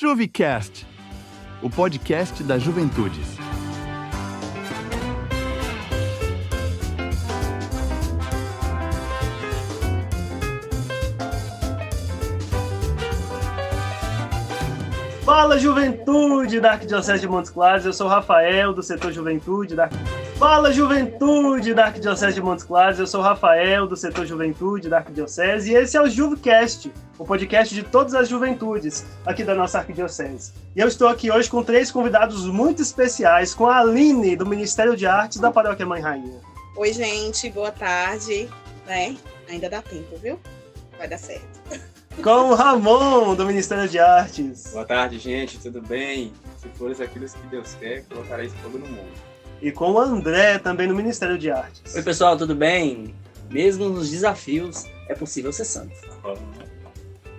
Juvicast, o podcast da juventude. Fala, juventude da Arquidiocese de Montes Claros, eu sou o Rafael, do setor Juventude da... Fala, juventude da Arquidiocese de Montes Claros, eu sou o Rafael, do setor Juventude da Arquidiocese, e esse é o Juvicast, o podcast de todas as juventudes aqui da nossa Arquidiocese. E eu estou aqui hoje com 3 convidados muito especiais, com a Aline, do Ministério de Artes da Paróquia Mãe Rainha. Oi, gente, boa tarde, né? Ainda dá tempo, viu? Vai dar certo. Com o Ramon, do Ministério de Artes. Boa tarde, gente, tudo bem? Se fores aquilo que Deus quer, colocarei fogo no mundo. E com o André, também do Ministério de Artes. Oi, pessoal, tudo bem? Mesmo nos desafios, é possível ser santo.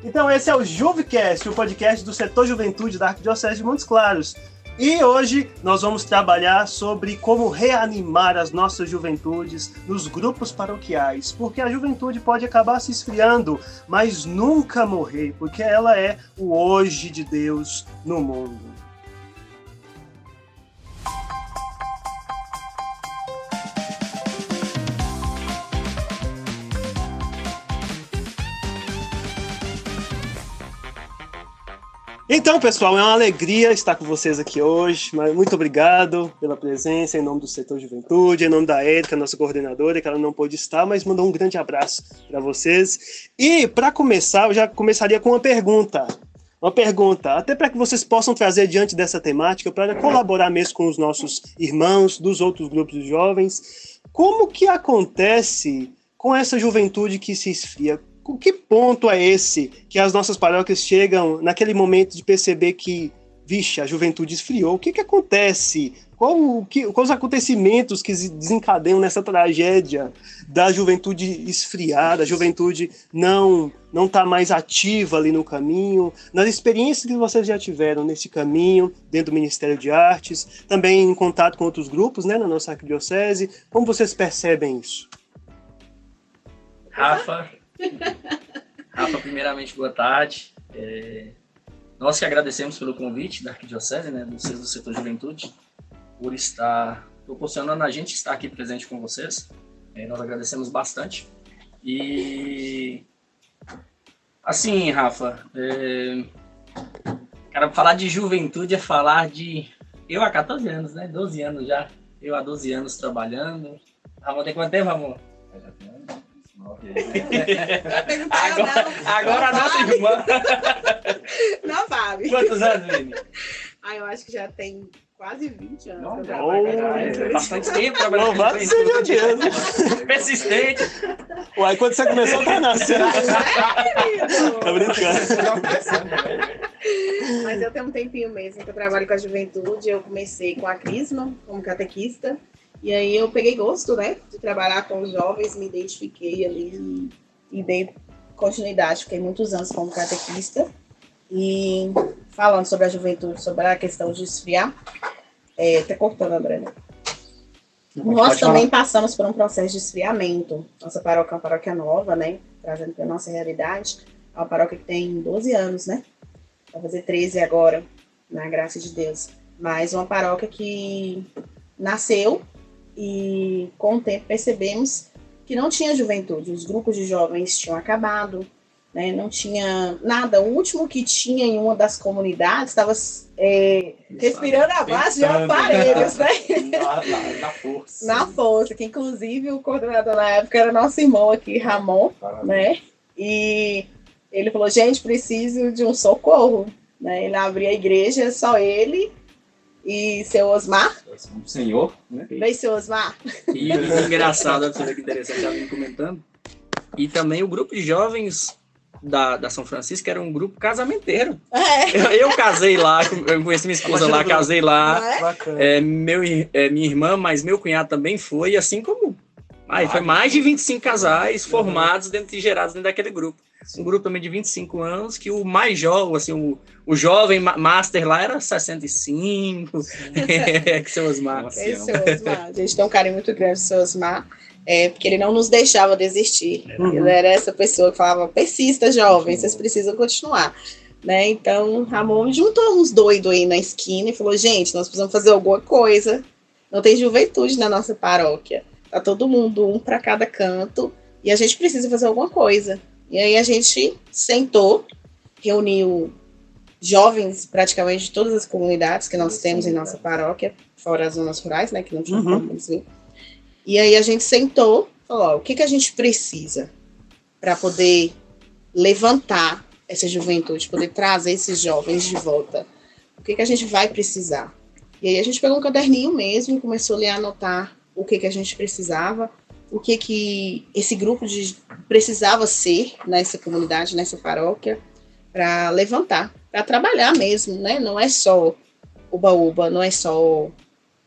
Então esse é o Juvicast, o podcast do setor Juventude da Arquidiocese de Montes Claros. E hoje nós vamos trabalhar sobre como reanimar as nossas juventudes nos grupos paroquiais, porque a juventude pode acabar se esfriando, mas nunca morrer, porque ela é o hoje de Deus no mundo. Então, pessoal, é uma alegria estar com vocês aqui hoje. Muito obrigado pela presença, em nome do setor Juventude, em nome da Érica, nossa coordenadora, que ela não pôde estar, mas mandou um grande abraço para vocês. E, para começar, eu já começaria com uma pergunta. Até para que vocês possam trazer diante dessa temática, para colaborar mesmo com os nossos irmãos dos outros grupos de jovens. Como que acontece com essa juventude que se esfria? Que ponto é esse que as nossas paróquias chegam naquele momento de perceber que, vixe, a juventude esfriou? O que acontece? Quais os acontecimentos que desencadeiam nessa tragédia da juventude esfriar, da juventude não estar mais ativa ali no caminho? Nas experiências que vocês já tiveram nesse caminho, dentro do Ministério de Artes, também em contato com outros grupos, né, na nossa arquidiocese, como vocês percebem isso? Rafa, primeiramente, boa tarde. Nós que agradecemos pelo convite da Arquidiocese, né, do setor Juventude, por estar proporcionando a gente estar aqui presente com vocês. Nós agradecemos bastante. E, assim, Rafa, cara, falar de juventude é falar de... Eu há 14 anos, né? 12 anos já. Eu há 12 anos trabalhando. Ramon, tem quanto tempo, Ramon? Agora a nossa irmã. Não, Fábio. Quantos anos, Vini? Eu acho que já tem quase 20 anos. Não, bastante tempo trabalhando. Louvado seja Deus. Persistente. Uai, quando você começou, tá nascendo. Tá brincando. Mas eu tenho um tempinho mesmo que eu trabalho com a juventude. Eu comecei com a Crisma, como catequista. E aí eu peguei gosto, né, de trabalhar com os jovens, me identifiquei ali e dei continuidade. Fiquei muitos anos como catequista. E falando sobre a juventude, sobre a questão de esfriar, tá cortando, André. Nós também passamos por um processo de esfriamento. Nossa paróquia é uma paróquia nova, né, trazendo para a nossa realidade. É uma paróquia que tem 12 anos, né, vai fazer 13 agora, na graça de Deus. Mas uma paróquia que nasceu e com o tempo percebemos que não tinha juventude, os grupos de jovens tinham acabado, né? Não tinha nada. O último que tinha em uma das comunidades estava respirando a base de aparelhos, né? Na força, que inclusive o coordenador na época era nosso irmão aqui, Ramon, né? E ele falou, gente, preciso de um socorro, né? Ele abriu a igreja, só ele e seu Osmar. Senhor, né? Bem, seu Osmar. E engraçado, você vê que interessante, já vim comentando. E também o grupo de jovens da São Francisco era um grupo casamenteiro. Eu casei lá, eu conheci minha esposa lá, casei lá. Minha irmã, mas meu cunhado também foi, assim como... foi mais de 25 casais formados e gerados dentro daquele grupo. Um grupo também de 25 anos, que o mais jovem, assim, o jovem master lá era 65, que seu Osmar. A gente tem um carinho muito grande do seu Osmar, porque ele não nos deixava desistir. Ele era essa pessoa que falava, persista, jovem, vocês precisam continuar. né? Então, Ramon juntou uns doidos aí na esquina e falou, gente, nós precisamos fazer alguma coisa. Não tem juventude na nossa paróquia. Tá todo mundo, um para cada canto, e a gente precisa fazer alguma coisa. E aí a gente sentou, reuniu jovens praticamente de todas as comunidades que nós temos em nossa paróquia, fora as zonas rurais, né, que não tinha como eles virem. E aí a gente sentou, falou, ó, o que a gente precisa para poder levantar essa juventude, poder trazer esses jovens de volta? O que a gente vai precisar? E aí a gente pegou um caderninho mesmo e começou a anotar o que a gente precisava, o que esse grupo precisava ser nessa comunidade, nessa paróquia, para levantar, para trabalhar mesmo, né? Não é só uba-uba, não é só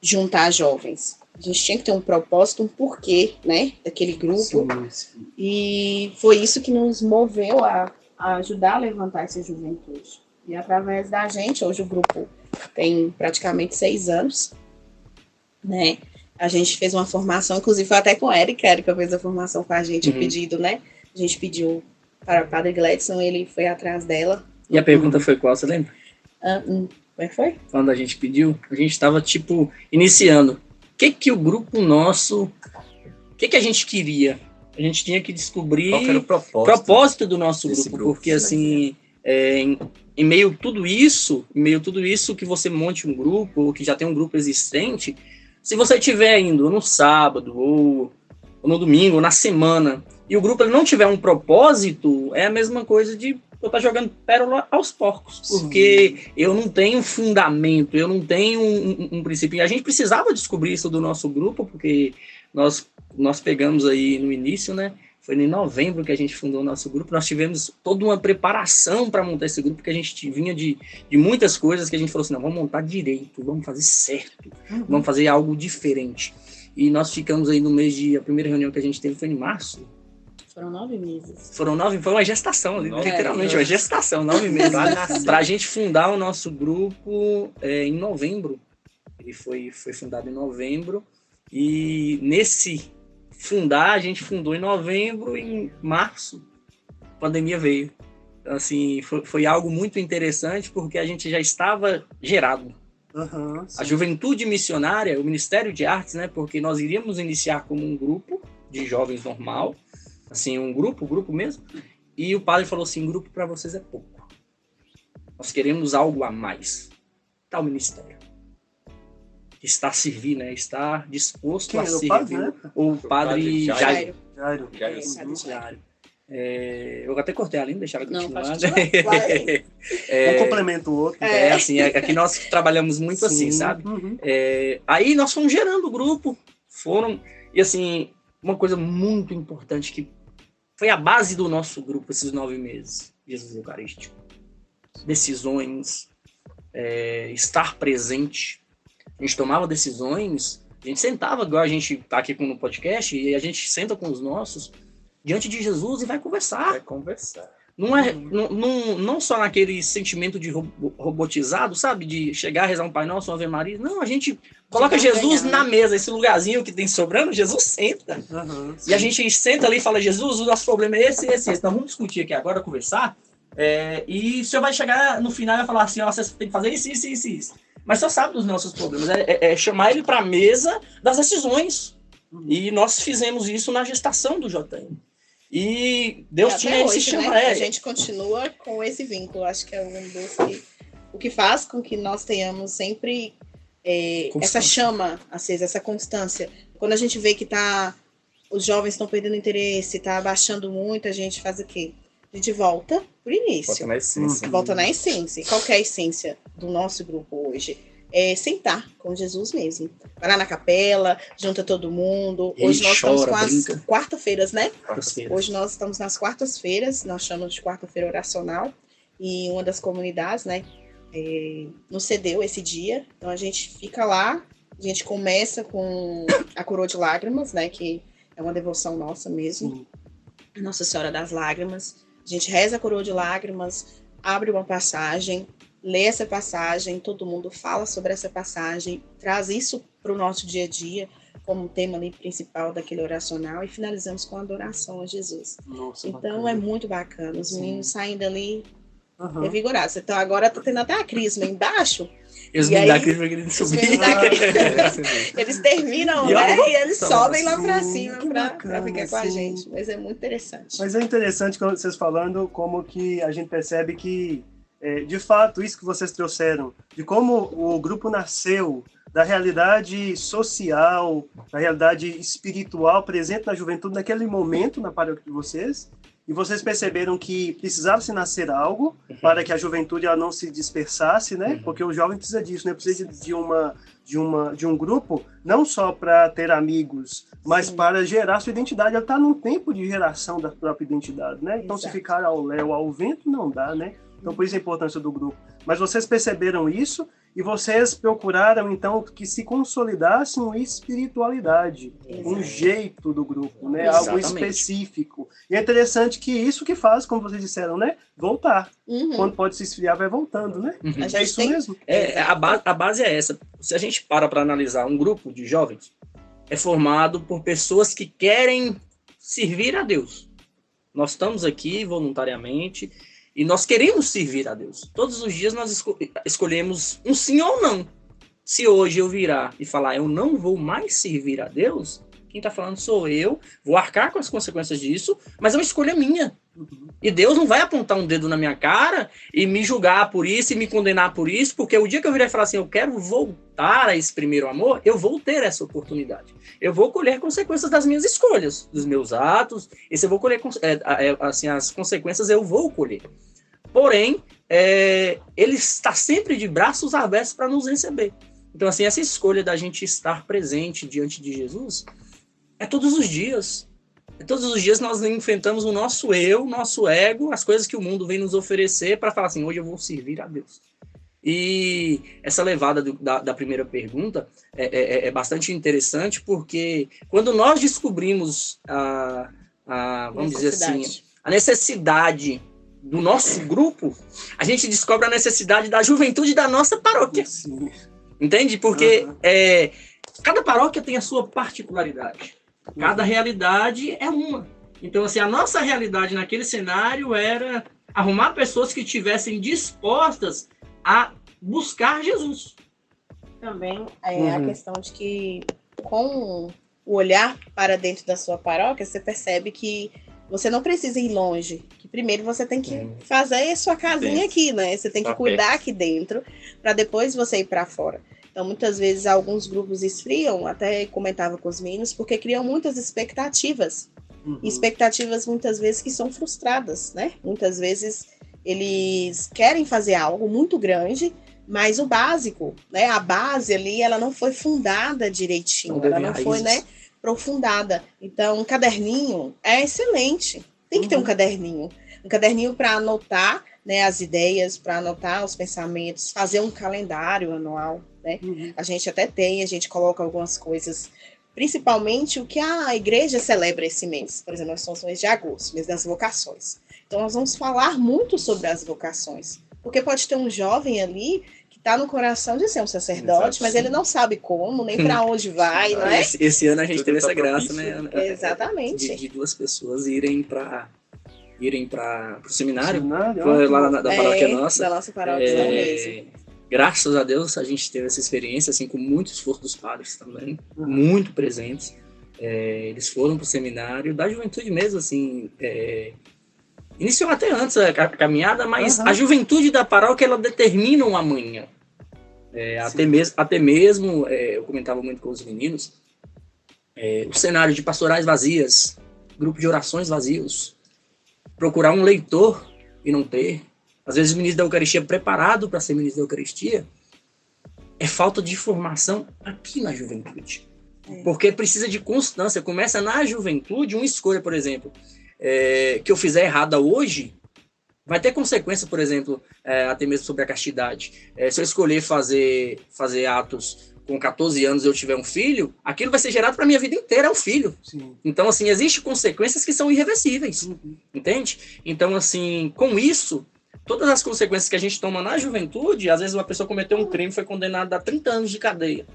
juntar jovens. A gente tinha que ter um propósito, um porquê, né, daquele grupo. Sim. E foi isso que nos moveu a ajudar a levantar essa juventude. E através da gente, hoje o grupo tem praticamente 6 anos, né? A gente fez uma formação, inclusive foi até com a Erika fez a formação com a gente, o pedido, né? A gente pediu para o Padre Gladson, ele foi atrás dela. E a pergunta foi qual, você lembra? Como é que foi? Quando a gente pediu, a gente estava, tipo, iniciando. O que o grupo nosso... O que a gente queria? A gente tinha que descobrir qual era o propósito do nosso grupo, porque, assim, em meio a tudo isso que você monte um grupo, ou que já tem um grupo existente, se você estiver indo no sábado, ou no domingo, ou na semana, e o grupo ele não tiver um propósito, é a mesma coisa de eu estar jogando pérola aos porcos, porque eu não tenho fundamento, eu não tenho um princípio. E a gente precisava descobrir isso do nosso grupo, porque nós pegamos aí no início, né? Foi em novembro que a gente fundou o nosso grupo. Nós tivemos toda uma preparação para montar esse grupo, porque a gente vinha de muitas coisas que a gente falou assim, não, vamos montar direito, vamos fazer certo, vamos fazer algo diferente. E nós ficamos aí no mês a primeira reunião que a gente teve foi em março. Foram 9 meses. Foi uma gestação, literalmente, uma gestação, 9 meses. Para a gente fundar o nosso grupo em novembro. Ele foi fundado em novembro. E nesse a gente fundou em novembro, e em março a pandemia veio. Então, assim, foi algo muito interessante, porque a gente já estava gerado. A Juventude Missionária, o Ministério de Artes, né? Porque nós iríamos iniciar como um grupo de jovens normal, assim, um grupo mesmo, e o padre falou assim, grupo para vocês é pouco. Nós queremos algo a mais. Tá o ministério. Está a servir, né? Está disposto a servir. O padre Jairo. Eu até cortei a língua, deixava continuar. Um complementa o outro. Assim, aqui nós trabalhamos muito assim, sabe? Aí nós fomos gerando o grupo, e assim, uma coisa muito importante que foi a base do nosso grupo esses 9 meses, Jesus Eucarístico. Decisões, estar presente. A gente tomava decisões, a gente sentava, igual a gente tá aqui no podcast, e a gente senta com os nossos diante de Jesus e vai conversar. Não só naquele sentimento de robotizado, sabe? De chegar a rezar um Pai Nosso, uma Ave Maria. Não, a gente coloca Jesus na mesa, esse lugarzinho que tem sobrando, Jesus senta. E a gente senta ali e fala, Jesus, o nosso problema é esse. Então vamos discutir aqui agora, conversar. E o senhor vai chegar no final e vai falar assim, ó, você tem que fazer isso. Mas o senhor sabe dos nossos problemas. É chamar ele para a mesa das decisões. E nós fizemos isso na gestação do JM. E Deus tinha esse chama. Né? A gente continua com esse vínculo. Acho que é um dos o que faz com que nós tenhamos sempre essa chama acesa, essa constância. Quando a gente vê que os jovens estão perdendo interesse, está abaixando muito, a gente faz o quê? A gente volta pro início. Volta na essência. Volta na essência. E qual que é a essência do nosso grupo hoje? É sentar com Jesus mesmo. Vai lá na capela, junta todo mundo. Hoje nós estamos com as quarta-feiras, né? Hoje nós estamos nas quartas-feiras, nós chamamos de quarta-feira oracional. E uma das comunidades, né, nos cedeu esse dia. Então a gente fica lá, a gente começa com a coroa de lágrimas, né, que é uma devoção nossa mesmo. Nossa Senhora das Lágrimas. A gente reza a coroa de lágrimas, abre uma passagem, lê essa passagem, todo mundo fala sobre essa passagem, traz isso para o nosso dia a dia, como tema ali principal daquele oracional, e finalizamos com a adoração a Jesus. Nossa, então bacana. É muito bacana. Os meninos saem dali Revigorados. Então agora tá tendo até a crisma embaixo. Eles E me aí, dão crisma querendo subir. Eles terminam, E né? olha, E eles sobem lá pra sim, cima que pra bacana, ficar com a sim. gente. Mas é muito interessante. Mas é interessante quando vocês falando como que a gente percebe que, de fato, isso que vocês trouxeram, de como o grupo nasceu da realidade social, da realidade espiritual presente na juventude naquele momento na paróquia de vocês, e vocês perceberam que precisava se nascer algo para que a juventude ela não se dispersasse, né? Porque o jovem precisa disso, né? Precisa de um grupo, não só para ter amigos, mas para gerar sua identidade. Ela está num tempo de geração da própria identidade, né? Então, se ficar ao léu, ao vento, não dá, né? Então, por isso a importância do grupo. Mas vocês perceberam isso e vocês procuraram, então, que se consolidasse uma espiritualidade, um jeito do grupo, né? Algo específico. E é interessante que isso que faz, como vocês disseram, né? Voltar. Quando pode se esfriar, vai voltando, né? É isso mesmo. A base é essa. Se a gente para analisar um grupo de jovens, é formado por pessoas que querem servir a Deus. Nós estamos aqui voluntariamente e nós queremos servir a Deus. Todos os dias nós escolhemos um sim ou não. Se hoje eu virar e falar eu não vou mais servir a Deus, quem está falando sou eu, vou arcar com as consequências disso, mas é uma escolha minha. E Deus não vai apontar um dedo na minha cara e me julgar por isso e me condenar por isso, porque o dia que eu virar e falar assim, eu quero voltar a esse primeiro amor, eu vou ter essa oportunidade. Eu vou colher consequências das minhas escolhas, dos meus atos, e se eu vou colher assim, as consequências, eu vou colher. Porém, ele está sempre de braços abertos para nos receber. Então, assim, essa escolha da gente estar presente diante de Jesus é todos os dias. Todos os dias nós enfrentamos o nosso eu, nosso ego, as coisas que o mundo vem nos oferecer para falar assim, hoje eu vou servir a Deus. E essa levada da primeira pergunta é bastante interessante, porque quando nós descobrimos vamos dizer assim, a necessidade do nosso grupo, a gente descobre a necessidade da juventude da nossa paróquia. Sim. Entende? Porque cada paróquia tem a sua particularidade. Cada realidade é uma. Então, assim, a nossa realidade naquele cenário era arrumar pessoas que estivessem dispostas a buscar Jesus. Também a questão de que, com o olhar para dentro da sua paróquia, você percebe que você não precisa ir longe. Que primeiro você tem que fazer a sua casinha aqui, né? Você tem que cuidar aqui dentro, para depois você ir para fora. Então, muitas vezes, alguns grupos esfriam, até comentava com os meninos, porque criam muitas expectativas. Expectativas, muitas vezes, que são frustradas, né? Muitas vezes, eles querem fazer algo muito grande, mas o básico, né? A base ali, ela não foi fundada direitinho, ela não foi, né, aprofundada. Então, um caderninho é excelente. Tem que ter um caderninho para anotar, né, as ideias, para anotar os pensamentos, fazer um calendário anual, né? A gente até tem, a gente coloca algumas coisas, principalmente o que a igreja celebra esse mês. Por exemplo, nós estamos no mês de agosto, mês das vocações. Então, nós vamos falar muito sobre as vocações, porque pode ter um jovem ali que está no coração de ser um sacerdote, mas ele não sabe como, nem para onde vai, não é? Esse ano a gente teve essa graça, né? Exatamente. De duas pessoas irem para o seminário, Seminário, lá da paróquia nossa. Da nossa paróquia mesmo. Graças a Deus a gente teve essa experiência, assim, com muito esforço dos padres também, muito presentes. Eles foram para o seminário da juventude mesmo, assim. Iniciou até antes a caminhada, mas a juventude da paróquia, ela determina uma manhã. Até mesmo eu comentava muito com os meninos, o cenário de pastorais vazias, grupo de orações vazios, procurar um leitor e não ter. Às vezes o ministro da Eucaristia preparado para ser ministro da Eucaristia, é falta de formação aqui na juventude. Porque precisa de constância. Começa na juventude uma escolha, por exemplo, que eu fizer errada hoje, vai ter consequência, por exemplo, até mesmo sobre a castidade. Se eu escolher fazer atos com 14 anos e eu tiver um filho, aquilo vai ser gerado para a minha vida inteira, é um filho. Sim. Então, assim, existem consequências que são irreversíveis. Entende? Então, assim, com isso, todas as consequências que a gente toma na juventude, às vezes uma pessoa cometeu um crime e foi condenada a 30 anos de cadeia.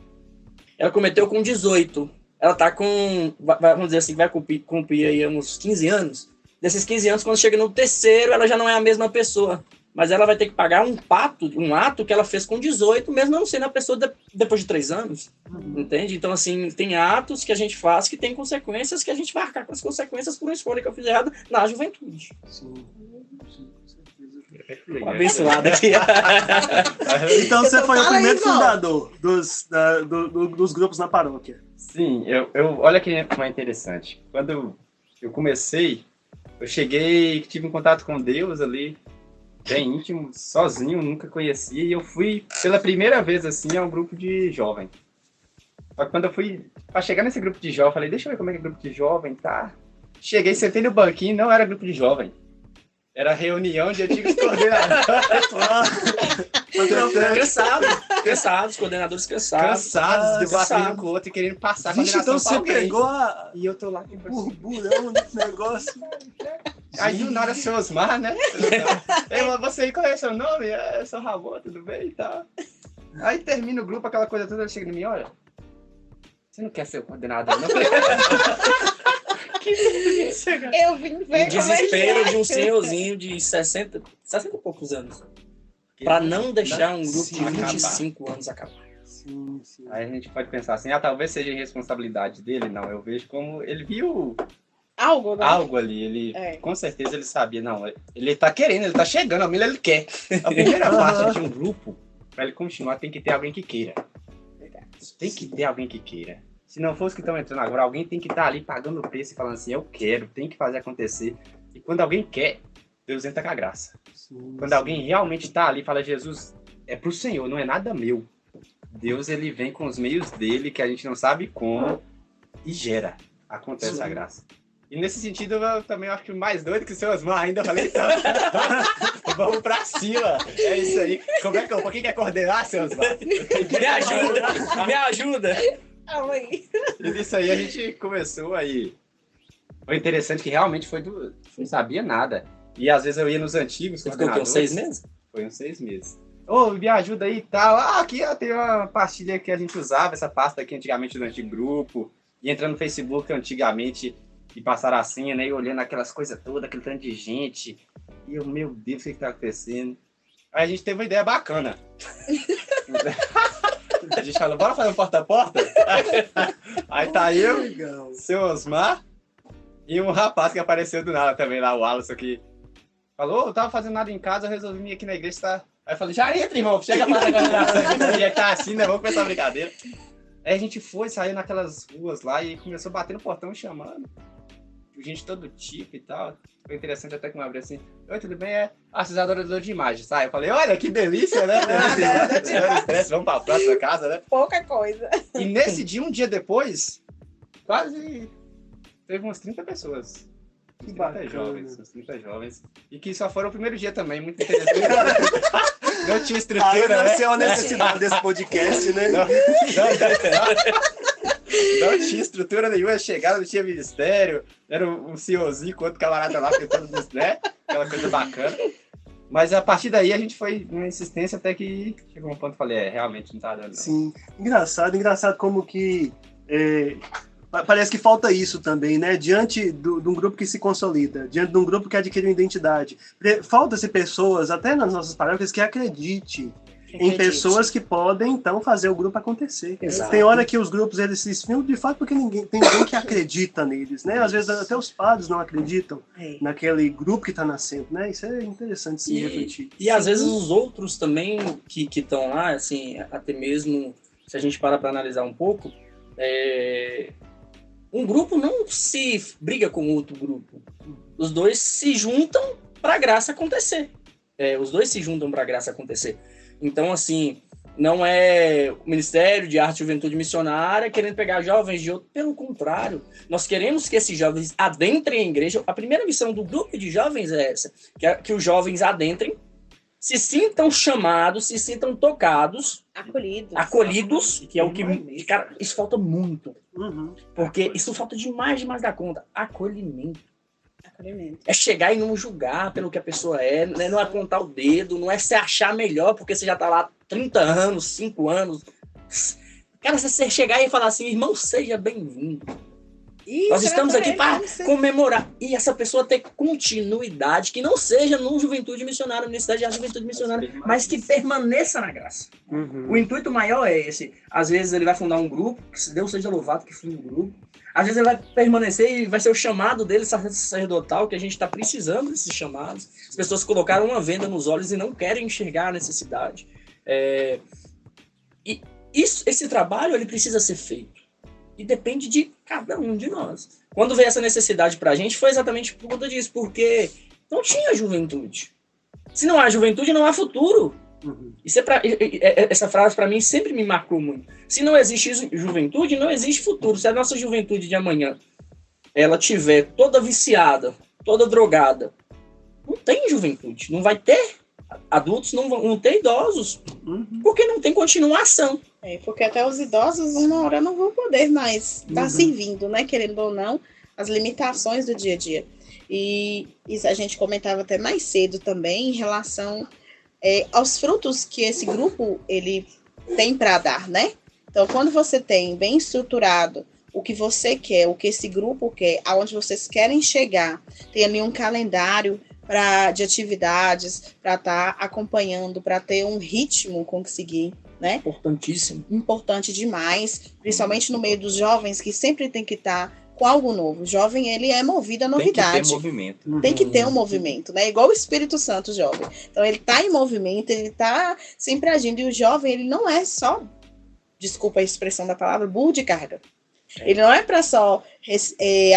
Ela cometeu com 18. Ela tá com, vamos dizer assim, vai cumprir aí uns 15 anos. Desses 15 anos, quando chega no terceiro, ela já não é a mesma pessoa. mas ela vai ter que pagar um ato que ela fez com 18, mesmo não sendo a pessoa depois de 3 anos. Entende? Então, assim, tem atos que a gente faz que tem consequências que a gente vai arcar com as consequências por uma escolha que eu fiz errado na juventude. Sim. Abençoado aqui. Então você foi o primeiro fundador dos grupos na paróquia. Sim, olha que é interessante. Quando eu comecei, eu cheguei, tive um contato com Deus ali, bem íntimo, sozinho, nunca conhecia, e eu fui pela primeira vez assim a um grupo de jovem. Só que quando eu fui para chegar nesse grupo de jovem, eu falei, deixa eu ver como é que é grupo de jovem, tá? Cheguei, sentei no banquinho, não era grupo de jovem. Era reunião de antigos coordenadores. Cansados, coordenadores cansados. Debatendo com o outro e querendo passar a Vixe, coordenação então você pra alguém. pegou E eu tô lá com burburão desse negócio. Aí do nada, seu Osmar, né? Ei, você aí, qual é o seu nome? Eu sou Ramon, tudo bem e tal. Aí termina o grupo, aquela coisa toda, ele chega em mim, olha, você não quer ser o coordenador, não? Eu vim ver o desespero de um senhorzinho de 60 e poucos anos. Pra não deixar um grupo de 25 anos acabar. Sim. Aí a gente pode pensar assim, talvez seja irresponsabilidade dele. Não, eu vejo como ele viu algo, né? Algo ali. Ele, com certeza ele sabia. Não, ele tá querendo, ele tá chegando, a milha ele quer. A primeira parte de um grupo, pra ele continuar, tem que ter alguém que queira. Tem que ter alguém que queira. Se não fosse que estão entrando agora, alguém tem que estar ali pagando o preço e falando assim, eu quero, tem que fazer acontecer. E quando alguém quer, Deus entra com a graça. Quando alguém realmente está ali e fala, Jesus, é pro Senhor, não é nada meu. Deus, ele vem com os meios dele, que a gente não sabe como, e gera. Acontece a graça. E nesse sentido, eu também acho que mais doido que o seu Osmar ainda. Eu falei, então, vamos pra cima. É isso aí. Por que quer coordenar, seu Osmar? Me ajuda. E nisso aí a gente começou aí. Foi interessante que realmente não sabia nada. E às vezes eu ia nos antigos. Você ficou com 6 meses? Foi uns 6 meses. Me ajuda aí e tal. Aqui tem uma pastilha que a gente usava, essa pasta aqui antigamente do antigo grupo. E entrando no Facebook antigamente e passaram a senha, né? E olhando aquelas coisas todas, aquele tanto de gente. E eu, meu Deus, o que tá acontecendo? Aí a gente teve uma ideia bacana. A gente falou, bora fazer um porta-a-porta? Aí tá eu, seu Osmar e um rapaz que apareceu do nada também lá, o Alisson, que falou, eu tava fazendo nada em casa, eu resolvi vir aqui na igreja, tá? Aí eu falei, já entra, irmão, chega pra fazer a coordenação, já tá assim, né? Vamos começar a brincadeira. Aí a gente saiu naquelas ruas lá e começou a bater no portão e chamando. Gente de todo tipo e tal. Foi interessante até que me abriu assim, oi, tudo bem? Vocês adorador de imagem, sabe? Eu falei, olha, que delícia, né? Vamos pra próxima casa, né? Pouca coisa. E nesse dia, um dia depois, quase teve umas 30 pessoas. Uns 30 jovens. E que só foram o primeiro dia também, muito interessante. Não tinha estrutura, né? Deve ser a necessidade desse podcast, né? Não tinha estrutura nenhuma, chegaram, não tinha ministério, era um senhorzinho com outro camarada lá, né? Aquela coisa bacana. Mas a partir daí a gente foi numa insistência até que chegou um ponto que falei, realmente não tá dando. Sim, engraçado como que parece que falta isso também, né? Diante de um grupo que se consolida, diante de um grupo que adquire uma identidade. Falta-se pessoas, até nas nossas paróquias, que acreditem em pessoas que podem, então, fazer o grupo acontecer. Exato. Tem hora que os grupos, eles se esfriam de fato porque tem ninguém que acredita neles, né? Às vezes até os padres não acreditam naquele grupo que está nascendo, né? Isso é interessante se refletir. E às vezes os outros também que estão lá, assim, até mesmo, se a gente para analisar um pouco, um grupo não se briga com outro grupo. Os dois se juntam para a graça acontecer. Os dois se juntam para a graça acontecer. Então, assim, não é o Ministério de Arte e Juventude Missionária querendo pegar jovens de outro. Pelo contrário, nós queremos que esses jovens adentrem a igreja. A primeira missão do grupo de jovens é essa, que os jovens adentrem, se sintam chamados, se sintam tocados, acolhidos, que é o que... Cara, isso falta muito. Porque isso falta demais da conta. Acolhimento. É chegar e não julgar pelo que a pessoa é, né? Não é apontar o dedo, não é se achar melhor porque você já tá lá 30 anos, 5 anos. Cara, você chegar e falar assim, irmão, seja bem-vindo. Isso, Nós estamos aqui para você. comemorar. E essa pessoa ter continuidade, que não seja no Juventude Missionária, Universidade de Juventude Missionária, mas que permaneça na graça. O intuito maior é esse. Às vezes ele vai fundar um grupo, que Deus seja louvado que funde um grupo. Às vezes ele vai permanecer e vai ser o chamado dele sacerdotal, que a gente está precisando desses chamados. As pessoas colocaram uma venda nos olhos e não querem enxergar a necessidade. E esse trabalho ele precisa ser feito. E depende de cada um de nós. Quando veio essa necessidade pra gente, foi exatamente por conta disso, porque não tinha juventude. Se não há juventude, não há futuro. Essa frase pra mim sempre me marcou muito. Se não existe juventude, não existe futuro. Se a nossa juventude de amanhã ela tiver toda viciada, toda drogada, não tem juventude. Não vai ter adultos, não vão ter idosos. Porque não tem continuação. Porque até os idosos, uma hora, não vão poder mais estar servindo, né? Querendo ou não, as limitações do dia a dia. E isso a gente comentava até mais cedo também em relação aos frutos que esse grupo ele tem para dar, né? Então, quando você tem bem estruturado o que você quer, o que esse grupo quer, aonde vocês querem chegar, tem ali um calendário de atividades, para estar acompanhando, para ter um ritmo conseguir, né? Importantíssimo. Importante demais, principalmente no meio dos jovens, que sempre tem que estar com algo novo. O jovem, ele é movido à novidade. Tem que ter movimento. Tem que ter um movimento, né? Igual o Espírito Santo jovem. Então, ele está em movimento, ele está sempre agindo. E o jovem, ele não é só, desculpa a expressão da palavra, burro de carga. Ele não é para só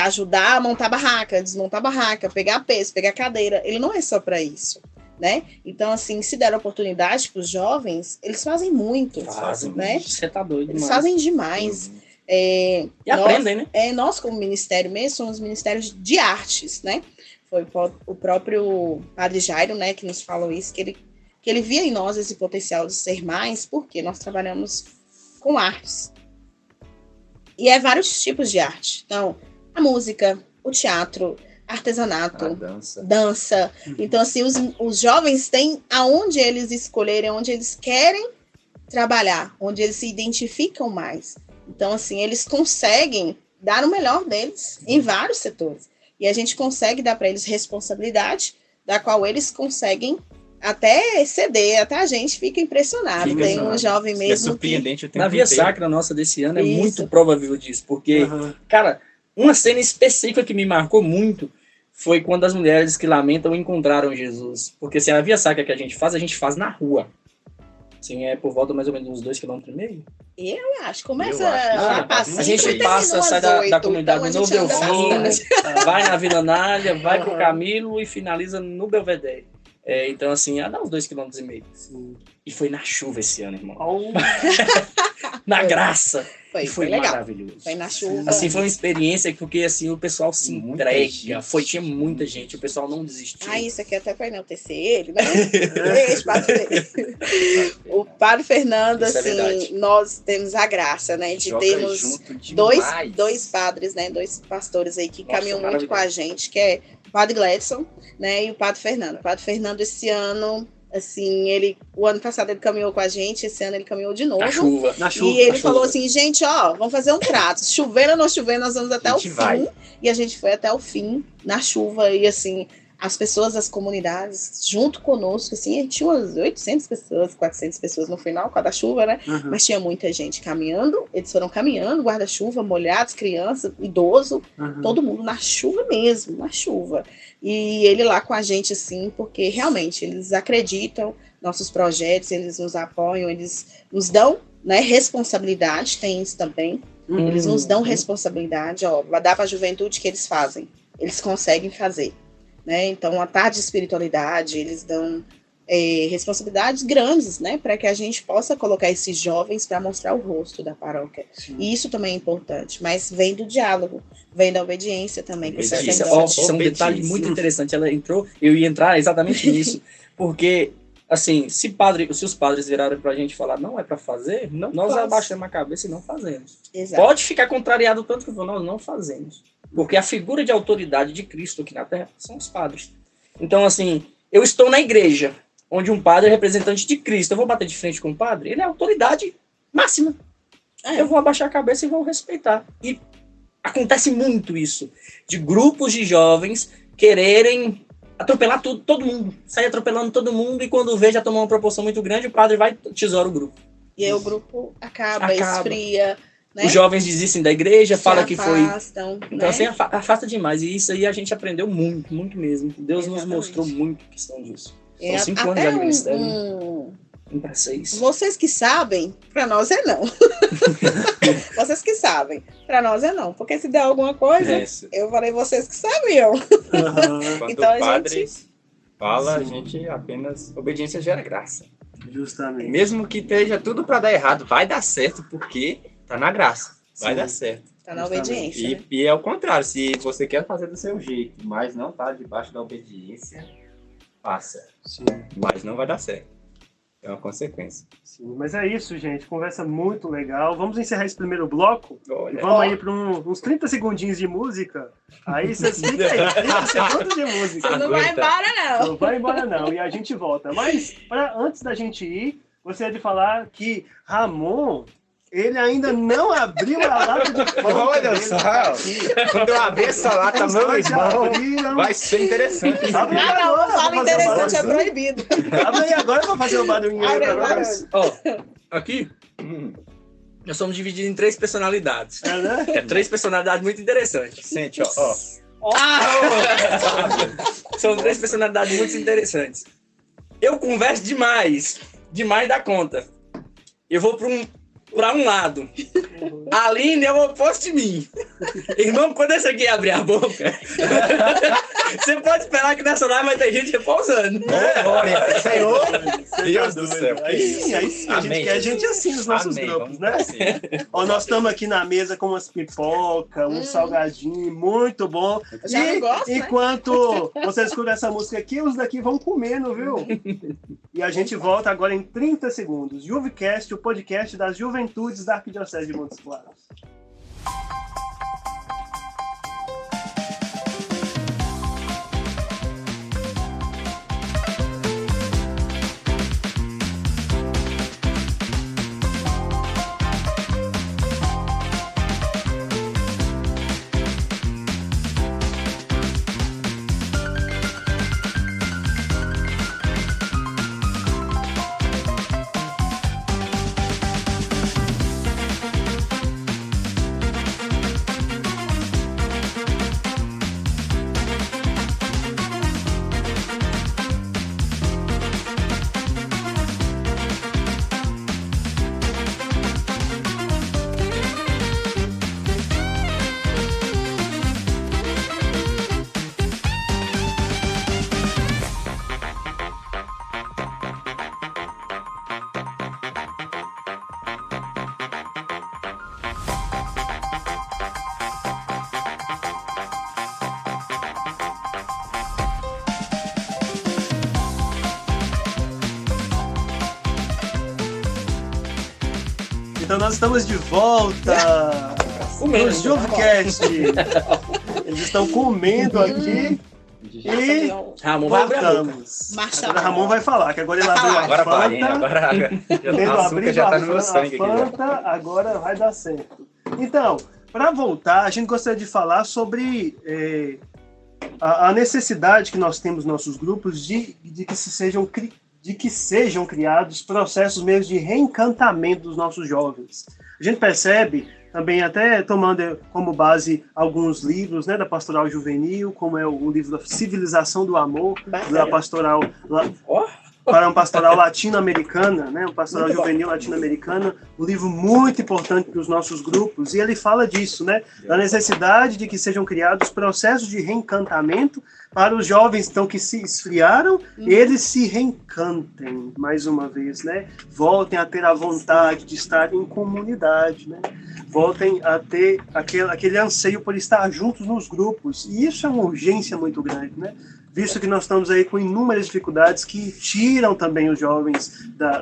ajudar a montar barraca, desmontar barraca, pegar peso, pegar cadeira. Ele não é só para isso, né? Então, assim, se der oportunidade para os jovens, eles fazem muito. Fazem, né? Você tá doido Eles demais. fazem demais. E aprendem, né? Nós, como ministério mesmo, somos ministérios de artes, né? Foi o próprio Padre Jairo, né, que nos falou isso, que ele via em nós esse potencial de ser mais, porque nós trabalhamos com artes. E vários tipos de arte. Então, a música, o teatro, artesanato, dança. Então, assim, os jovens têm aonde eles escolherem, onde eles querem trabalhar, onde eles se identificam mais. Então, assim, eles conseguem dar o melhor deles em vários setores. E a gente consegue dar para eles responsabilidade, da qual eles conseguem até ceder, até a gente fica impressionado. Tem um jovem mesmo. É surpreendente o tempo Na Via inteiro. Sacra nossa desse ano é Isso. muito provável disso, porque, cara, uma cena específica que me marcou muito foi quando as mulheres que lamentam encontraram Jesus. Porque se a Via Sacra que a gente faz na rua. Assim, por volta mais ou menos uns 2,5 km. Eu acho. Começa a A gente passa, sai da comunidade do Novo Delfim, vai na Vila Nália, vai pro Camilo e finaliza no Belvedere. Então, assim, dá uns 2,5 km. E foi na chuva esse ano, irmão. Na graça. Foi legal. Maravilhoso. Foi na chuva. Assim, foi uma experiência porque assim, o pessoal se Muita entrega. gente. Tinha muita gente, o pessoal não desistiu. Isso aqui até para enaltecer ele, né? Beijo, padre. O Padre Fernando, Isso é assim, verdade. nós temos a graça, né, de Joga termos junto demais. dois padres, né, dois pastores aí que Nossa, caminham muito com a maravilhoso. gente, que é o Padre Gladson, né, e o Padre Fernando. O Padre Fernando, esse ano, assim, o ano passado ele caminhou com a gente, esse ano ele caminhou de novo. Na chuva. E ele falou assim, gente, vamos fazer um trato. Chovendo ou não chovendo, nós vamos até A o gente fim. vai. E a gente foi até o fim, na chuva. E assim, as pessoas das comunidades, junto conosco, assim, tinha umas 800 pessoas, 400 pessoas no final, com a da chuva, né? Mas tinha muita gente caminhando. Eles foram caminhando, guarda-chuva, molhados, crianças, idoso, todo mundo na chuva mesmo, na chuva. E ele lá com a gente, assim, porque realmente eles acreditam nossos projetos, eles nos apoiam, eles nos dão, né, responsabilidade, tem isso também. Eles nos dão responsabilidade, dá para a juventude que eles fazem, eles conseguem fazer, né? Então, a tarde de espiritualidade, eles dão responsabilidades grandes, né, para que a gente possa colocar esses jovens para mostrar o rosto da paróquia. E isso também é importante, mas vem do diálogo, vem da obediência também. Que Isso é sacerdote. um detalhe muito interessante. Ela entrou, eu ia entrar exatamente nisso, porque assim, se os padres viraram pra gente falar não é pra fazer, nós abaixamos a cabeça e não fazemos. Exato. Pode ficar contrariado tanto que nós não fazemos. Porque a figura de autoridade de Cristo aqui na Terra são os padres. Então, assim, eu estou na igreja, onde um padre é representante de Cristo. Eu vou bater de frente com o padre? Ele é a autoridade máxima. Eu vou abaixar a cabeça e vou respeitar. E acontece muito isso, de grupos de jovens quererem atropelar todo mundo, sair atropelando todo mundo, e quando vê já tomou uma proporção muito grande, o padre vai e tesoura o grupo. E aí o grupo acaba. Esfria, né? Os jovens desistem da igreja, fala que foi... Afastam, Então, né? assim, afasta demais. E isso aí a gente aprendeu muito, muito mesmo. Deus nos Exatamente. mostrou muito a questão disso. É, São 5 anos até já de ministério. Para 6. Vocês que sabem, para nós é não. Vocês que sabem, para nós é não. Porque se der alguma coisa, Isso. eu falei vocês que sabiam. Quando Então, o padre gente- fala, Sim. a gente apenas... Obediência gera graça. Justamente. Mesmo que esteja tudo para dar errado, vai dar certo, porque tá na graça. Vai Sim. dar certo. Tá na Justamente. obediência, né? E é o contrário, se você quer fazer do seu jeito, mas não tá debaixo da obediência, faça. Sim, Mas não vai dar certo. É uma consequência. sim. Mas é isso, gente. Conversa muito legal. Vamos encerrar esse primeiro bloco. E Olha, vamos aí para uns 30 segundinhos de música. Aí vocês ficam aí, 30 segundos de música. Você não vai Aguenta. embora, não. Não vai embora não, e a gente volta. Mas, antes da gente ir, gostaria de falar que Ramon, ele ainda não abriu a lata de Fanta olha dele. só, Aqui. quando eu abrir essa lata, Os meu dois já irmão, abriram. vai ser interessante. Abre Ah, agora, não, vou fala fazer um interessante, é barulhinho. proibido. Abre aí agora pra fazer o barulhinho aí Abre pra agora. nós. Ó, aqui, nós somos divididos em 3 personalidades. É, né? É 3 personalidades muito interessantes. Sente, ó. São 3 personalidades muito interessantes. Eu converso demais da conta. Eu vou pra um lado. A Aline é o oposto de mim. Irmão, quando esse aqui abrir a boca, você pode esperar que nessa live vai ter gente repousando. Glória, Senhor. Deus do Tá céu. doido. Aí sim, a gente Amém. quer gente assim nos nossos Amém, grupos, vamos né? pra cima. Ó, nós estamos aqui na mesa com umas pipoca, um salgadinho, muito bom. Eu já não gosto, né? Enquanto vocês escutam essa música aqui, os daqui vão comendo, viu? E a gente volta agora em 30 segundos. Juvecast, o podcast das juventudes da Arquidiocese de Montes Claros. Então nós estamos de volta no Juvecast. Eles estão comendo aqui e Ramon vai abrir a boca. voltamos. Marcha Agora Ramon vai falar, que agora ele abriu a Agora vai, hein? Fanta. Agora Tendo o açúcar abrido já tá a no meu sangue aqui. Fanta, agora vai dar certo. Então, para voltar, a gente gostaria de falar sobre a necessidade que nós temos nos nossos grupos de que sejam criados processos mesmo de reencantamento dos nossos jovens. A gente percebe também, até tomando como base alguns livros, né, da pastoral juvenil, como é o livro da Civilização do Amor, da pastoral para uma pastoral latino-americana, né, uma pastoral Muito bom. juvenil latino-americana, um livro muito importante para os nossos grupos, e ele fala disso, né, da necessidade de que sejam criados processos de reencantamento para os jovens então que se esfriaram, eles se reencantem mais uma vez, né, voltem a ter a vontade de estar em comunidade, né, voltem a ter aquele anseio por estar juntos nos grupos, e isso é uma urgência muito grande, né, visto que nós estamos aí com inúmeras dificuldades que tiram também os jovens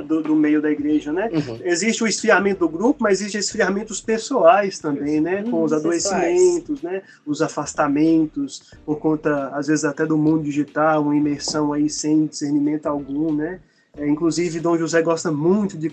do meio da igreja, né? Uhum. Existe o esfriamento do grupo, mas existe esfriamentos pessoais também, né? Com os adoecimentos, né? Os afastamentos, por conta, às vezes, até do mundo digital, uma imersão aí sem discernimento algum, né? Inclusive, Dom José gosta muito de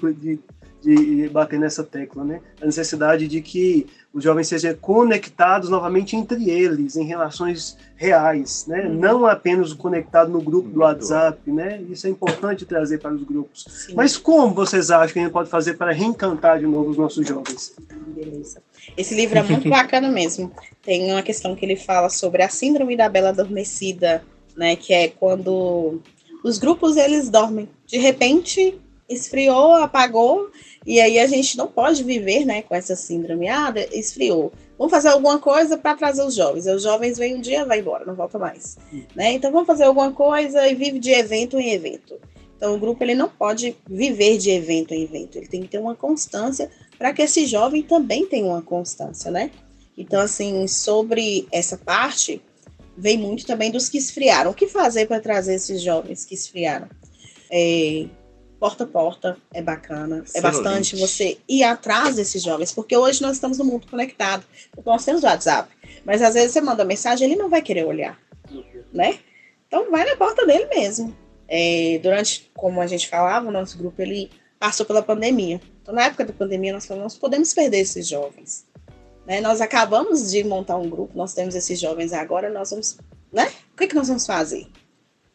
de bater nessa tecla, né? A necessidade de que os jovens sejam conectados novamente entre eles, em relações reais, né? Não apenas conectado no grupo do WhatsApp, né? Isso é importante trazer para os grupos. Sim. Mas como vocês acham que a gente pode fazer para reencantar de novo os nossos jovens? Beleza. Esse livro é muito bacana mesmo. Tem uma questão que ele fala sobre a síndrome da bela adormecida, né? Que é quando os grupos, eles dormem. De repente, esfriou, apagou, e aí a gente não pode viver, né, com essa síndrome. Esfriou. Vamos fazer alguma coisa para trazer os jovens. Os jovens vêm um dia, vai embora, não volta mais. Né? Então vamos fazer alguma coisa e vive de evento em evento. Então o grupo, ele não pode viver de evento em evento. Ele tem que ter uma constância para que esse jovem também tenha uma constância, né? Então, assim, sobre essa parte, vem muito também dos que esfriaram. O que fazer para trazer esses jovens que esfriaram? Porta a porta é bacana. Excelente. É bastante você ir atrás desses jovens, porque hoje nós estamos no mundo conectado. Nós temos o WhatsApp, mas às vezes você manda mensagem, ele não vai querer olhar, né? Então vai na porta dele mesmo. Durante, como a gente falava, o nosso grupo, ele passou pela pandemia. Então, na época da pandemia, nós falamos, nós podemos perder esses jovens. Né? Nós acabamos de montar um grupo, nós temos esses jovens agora, nós vamos, né? O que nós vamos fazer?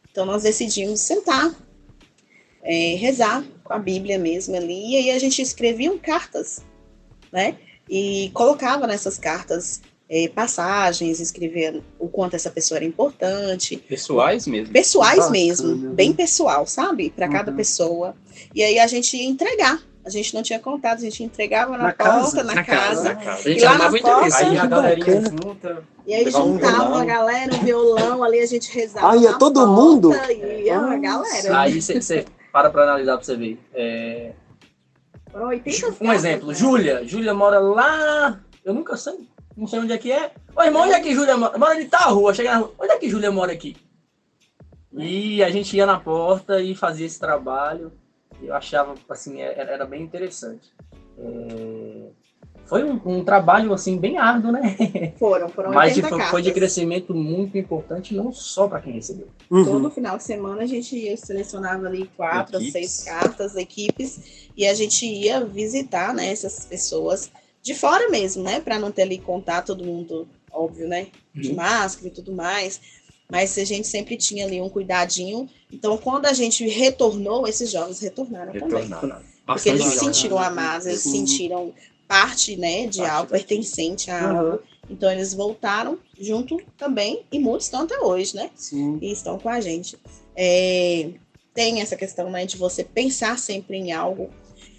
Então, nós decidimos sentar, rezar com a Bíblia mesmo ali, e aí a gente escrevia cartas, né? E colocava nessas cartas passagens, escrevia o quanto essa pessoa era importante. Pessoais mesmo. Pessoais Bacana, mesmo, né? bem pessoal, sabe? Para cada pessoa. E aí a gente ia entregar. A gente não tinha contato, a gente entregava na porta, na casa. A gente E lá chamava na o interesse. porta- Aí a galerinha bacana. junta. E aí Levava um juntava violão. a galera, um violão, ali a gente rezava. Ia na todo porta, mundo? Ia a galera. Aí você para analisar pra você ver. Foram 80 Um casas, exemplo, né? Júlia mora lá, eu nunca sei, não sei onde é que é. Ô irmão, onde é que Júlia mora? Mora de tal rua, chega na rua, onde é que Júlia mora aqui? E a gente ia na porta e fazia esse trabalho, eu achava, assim, era bem interessante. Foi um trabalho, assim, bem árduo, né? Foram Mas 80 foi de cartas. crescimento muito importante, não só para quem recebeu. Todo final de semana a gente ia, selecionava ali 4 ou 6 cartas, equipes, e a gente ia visitar, né, essas pessoas de fora mesmo, né, para não ter ali contato todo mundo, óbvio, né, de máscara e tudo mais, mas a gente sempre tinha ali um cuidadinho. Então, quando a gente retornou, esses jovens retornaram também. Porque eles se sentiram amados, eles se sentiram parte, né, de algo, pertencente a algo. Então, eles voltaram junto também, e muitos estão até hoje, né? Sim. E estão com a gente. Tem essa questão, né, de você pensar sempre em algo,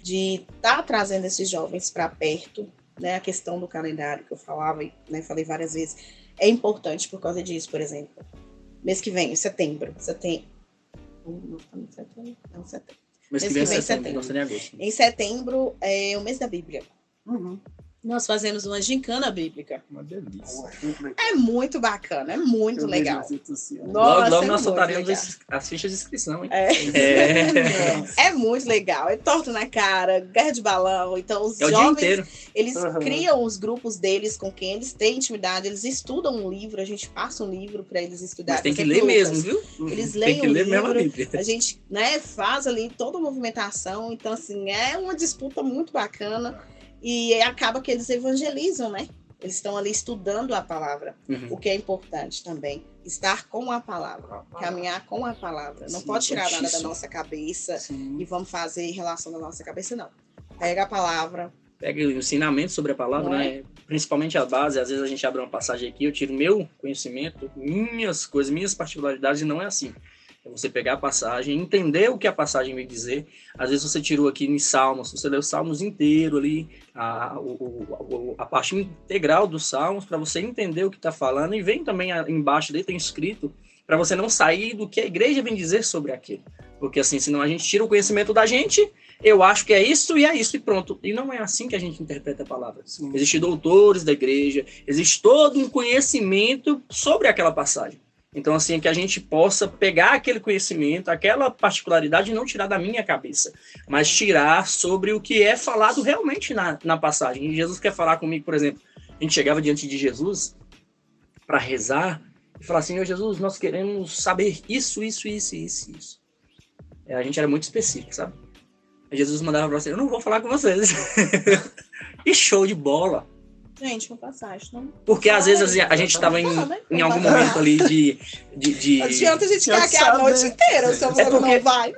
de estar trazendo esses jovens para perto, né? A questão do calendário que eu falava, né, falei várias vezes, é importante por causa disso, por exemplo. Mês que vem, setembro. Mês que vem é setembro, não sei nem agosto. Em setembro é o mês da Bíblia. Nós fazemos uma gincana bíblica. Uma delícia. É muito bacana, é muito legal. Logo é nós muito soltaremos legal. as fichas de inscrição, hein? É muito legal. É torto na cara, guerra de balão. Então, os É o dia jovens, inteiro. eles criam os grupos deles com quem eles têm intimidade, eles estudam um livro, a gente passa um livro para eles estudarem. Mas tem que Por ler exemplo, mesmo, Lucas, viu? Eles Tem leem que o ler mesmo a livro, Bíblia. a gente, né, faz ali toda a movimentação. Então, assim, é uma disputa muito bacana. E acaba que eles evangelizam, né? Eles estão ali estudando a palavra, o que é importante também. Estar com a palavra, caminhar com a palavra. Não pode tirar nada da nossa cabeça e vamos fazer em relação da nossa cabeça, não. Pega a palavra. Pega o ensinamento sobre a palavra, Não é? né? Principalmente a base. Às vezes a gente abre uma passagem aqui, eu tiro meu conhecimento, minhas coisas, minhas particularidades, e não é assim. É você pegar a passagem, entender o que a passagem vem dizer. Às vezes você tirou aqui em Salmos, você lê os Salmos inteiro ali, a parte integral dos Salmos, para você entender o que está falando, e vem também embaixo dele, tem escrito, para você não sair do que a igreja vem dizer sobre aquilo. Porque assim, senão a gente tira o conhecimento da gente, eu acho que é isso e pronto. E não é assim que a gente interpreta a palavra. Existem doutores da igreja, existe todo um conhecimento sobre aquela passagem. Então, assim, que a gente possa pegar aquele conhecimento, aquela particularidade e não tirar da minha cabeça, mas tirar sobre o que é falado realmente na passagem. E Jesus quer falar comigo, por exemplo, a gente chegava diante de Jesus para rezar e falar assim, Senhor Jesus, nós queremos saber isso. A gente era muito específico, sabe? Jesus mandava pra você, eu não vou falar com vocês. E show de bola. Gente, uma passagem. Não... Porque às vezes a gente estava em algum momento ali de... Não adianta a gente ficar aqui a noite inteira, se você não vai.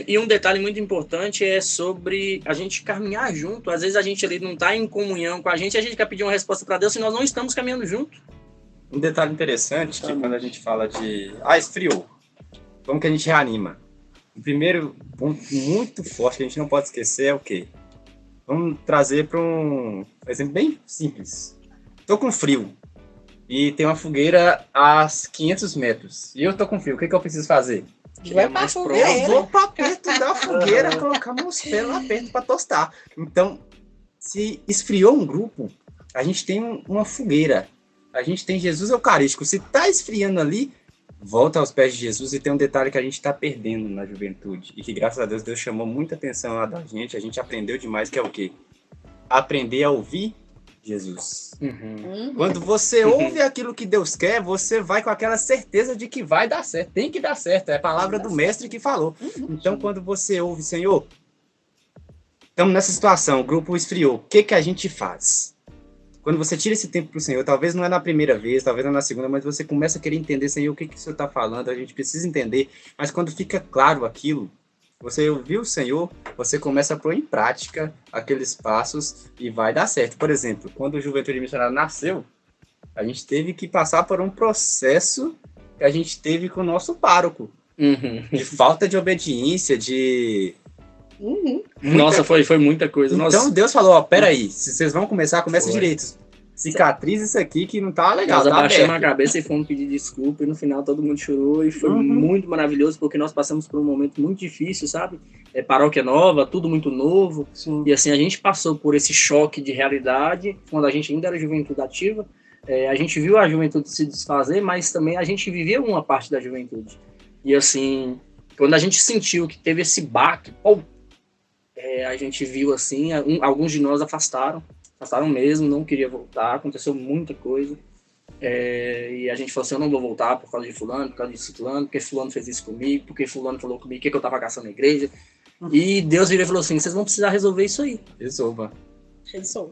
E um detalhe muito importante é sobre a gente caminhar junto. Às vezes a gente ali não está em comunhão com a gente quer pedir uma resposta para Deus se nós não estamos caminhando junto. Um detalhe interessante que quando a gente fala de... esfriou. Como que a gente reanima? O primeiro ponto muito forte que a gente não pode esquecer é o quê? Vamos trazer para um exemplo bem simples. Tô com frio e tem uma fogueira a 500 metros. E eu tô com frio, o que eu preciso fazer? Vai pra fogueira. Eu vou para perto da fogueira colocar meus pés lá perto para tostar. Então, se esfriou um grupo, a gente tem uma fogueira. A gente tem Jesus Eucarístico. Se tá esfriando ali, volta aos pés de Jesus. E tem um detalhe que a gente está perdendo na juventude e que, graças a Deus, Deus chamou muita atenção lá da gente. A gente aprendeu demais, que é o quê? Aprender a ouvir Jesus. Quando você ouve aquilo que Deus quer, você vai com aquela certeza de que vai dar certo. Tem que dar certo. É a palavra do mestre que falou. Então, quando você ouve, Senhor, estamos nessa situação, o grupo esfriou. O que a gente faz? Quando você tira esse tempo para o Senhor, talvez não é na primeira vez, talvez não é na segunda, mas você começa a querer entender, Senhor, o que o Senhor está falando, a gente precisa entender. Mas quando fica claro aquilo, você ouviu o Senhor, você começa a pôr em prática aqueles passos e vai dar certo. Por exemplo, quando o Juventude Missionária nasceu, a gente teve que passar por um processo que a gente teve com o nosso pároco. De falta de obediência, de... Nossa, foi muita coisa. Então Nossa. Deus falou, peraí, se vocês vão começar, começa direito. Cicatriz isso aqui que não tá legal. Nós tá abaixamos aberto. a cabeça e fomos pedir desculpa, e no final todo mundo chorou, e foi muito maravilhoso, porque nós passamos por um momento muito difícil, sabe? Paróquia nova, tudo muito novo. Sim. E assim, a gente passou por esse choque de realidade, quando a gente ainda era juventude ativa. A gente viu a juventude se desfazer, mas também a gente viveu uma parte da juventude. E assim, quando a gente sentiu que teve esse baque, a gente viu assim, alguns de nós afastaram mesmo, não queria voltar, aconteceu muita coisa. E a gente falou assim, eu não vou voltar por causa de fulano, por causa de ciclano, porque fulano fez isso comigo, porque fulano falou comigo que eu tava caçando na igreja. E Deus virou e falou assim, vocês vão precisar resolver isso aí. Resolva.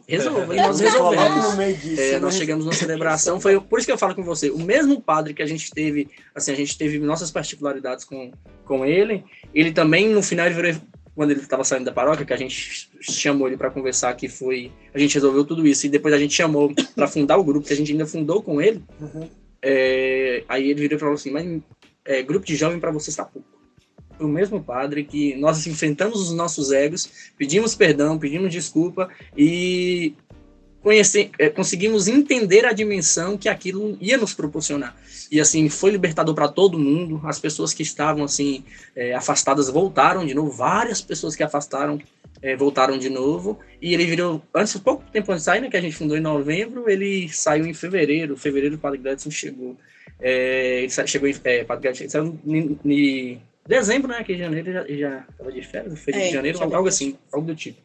Resolva. E nós resolvemos. Nós chegamos numa celebração, foi por isso que eu falo com você, o mesmo padre que a gente teve, assim, a gente teve nossas particularidades com ele também, no final, ele virou, quando ele estava saindo da paróquia, que a gente chamou ele para conversar, a gente resolveu tudo isso, e depois a gente chamou para fundar o grupo, que a gente ainda fundou com ele. Aí ele virou e falou assim, mas grupo de jovem para você está pouco. Foi o mesmo padre que nós enfrentamos os nossos egos, pedimos perdão, pedimos desculpa e conseguimos entender a dimensão que aquilo ia nos proporcionar. E assim, foi libertador para todo mundo. As pessoas que estavam assim afastadas voltaram de novo. Várias pessoas que afastaram voltaram de novo. E ele virou, pouco tempo antes de sair, né, que a gente fundou em novembro, ele saiu em fevereiro. Fevereiro o Padre Gladson chegou. Ele chegou em Padre Gladson saiu em dezembro, né, que em janeiro ele já estava de férias, fevereiro de janeiro, algo assim, algo do tipo.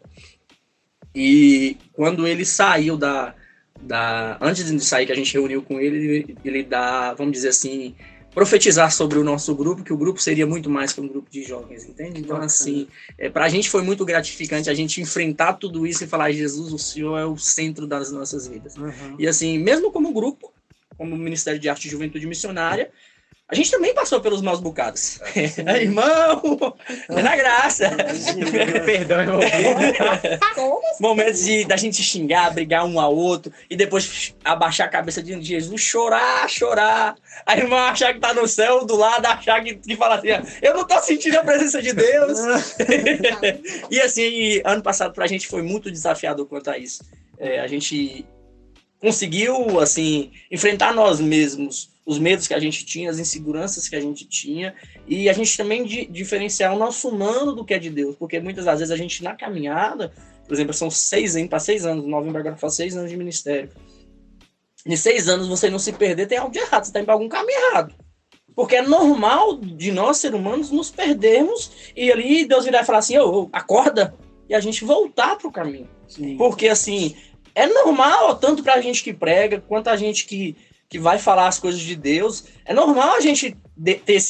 E quando ele saiu antes de sair, que a gente reuniu com ele dá, vamos dizer assim, profetizar sobre o nosso grupo, que o grupo seria muito mais que um grupo de jovens, entende? Então, assim, pra gente foi muito gratificante a gente enfrentar tudo isso e falar, Jesus, o Senhor é o centro das nossas vidas. E assim, mesmo como grupo, como Ministério de Arte e Juventude Missionária, a gente também passou pelos maus bocados. Irmão, é na graça. Perdão, irmão. Momentos da gente xingar, brigar um ao outro, e depois abaixar a cabeça diante de Jesus, chorar. A irmã achar que tá no céu, do lado, achar que fala assim, eu não tô sentindo a presença de Deus. E assim, ano passado pra gente foi muito desafiador quanto a isso. A gente conseguiu, assim, enfrentar nós mesmos, os medos que a gente tinha, as inseguranças que a gente tinha, e a gente também diferenciar o nosso humano do que é de Deus, porque muitas das vezes a gente na caminhada, por exemplo, são 6 anos, em novembro agora faz 6 anos de ministério, em 6 anos você não se perder, tem algo de errado, você está indo para algum caminho errado, porque é normal de nós, seres humanos, nos perdermos, e ali Deus virar e falar assim, acorda, e a gente voltar para o caminho. Sim. Porque assim, é normal, tanto para a gente que prega, quanto a gente que vai falar as coisas de Deus, é normal a gente ter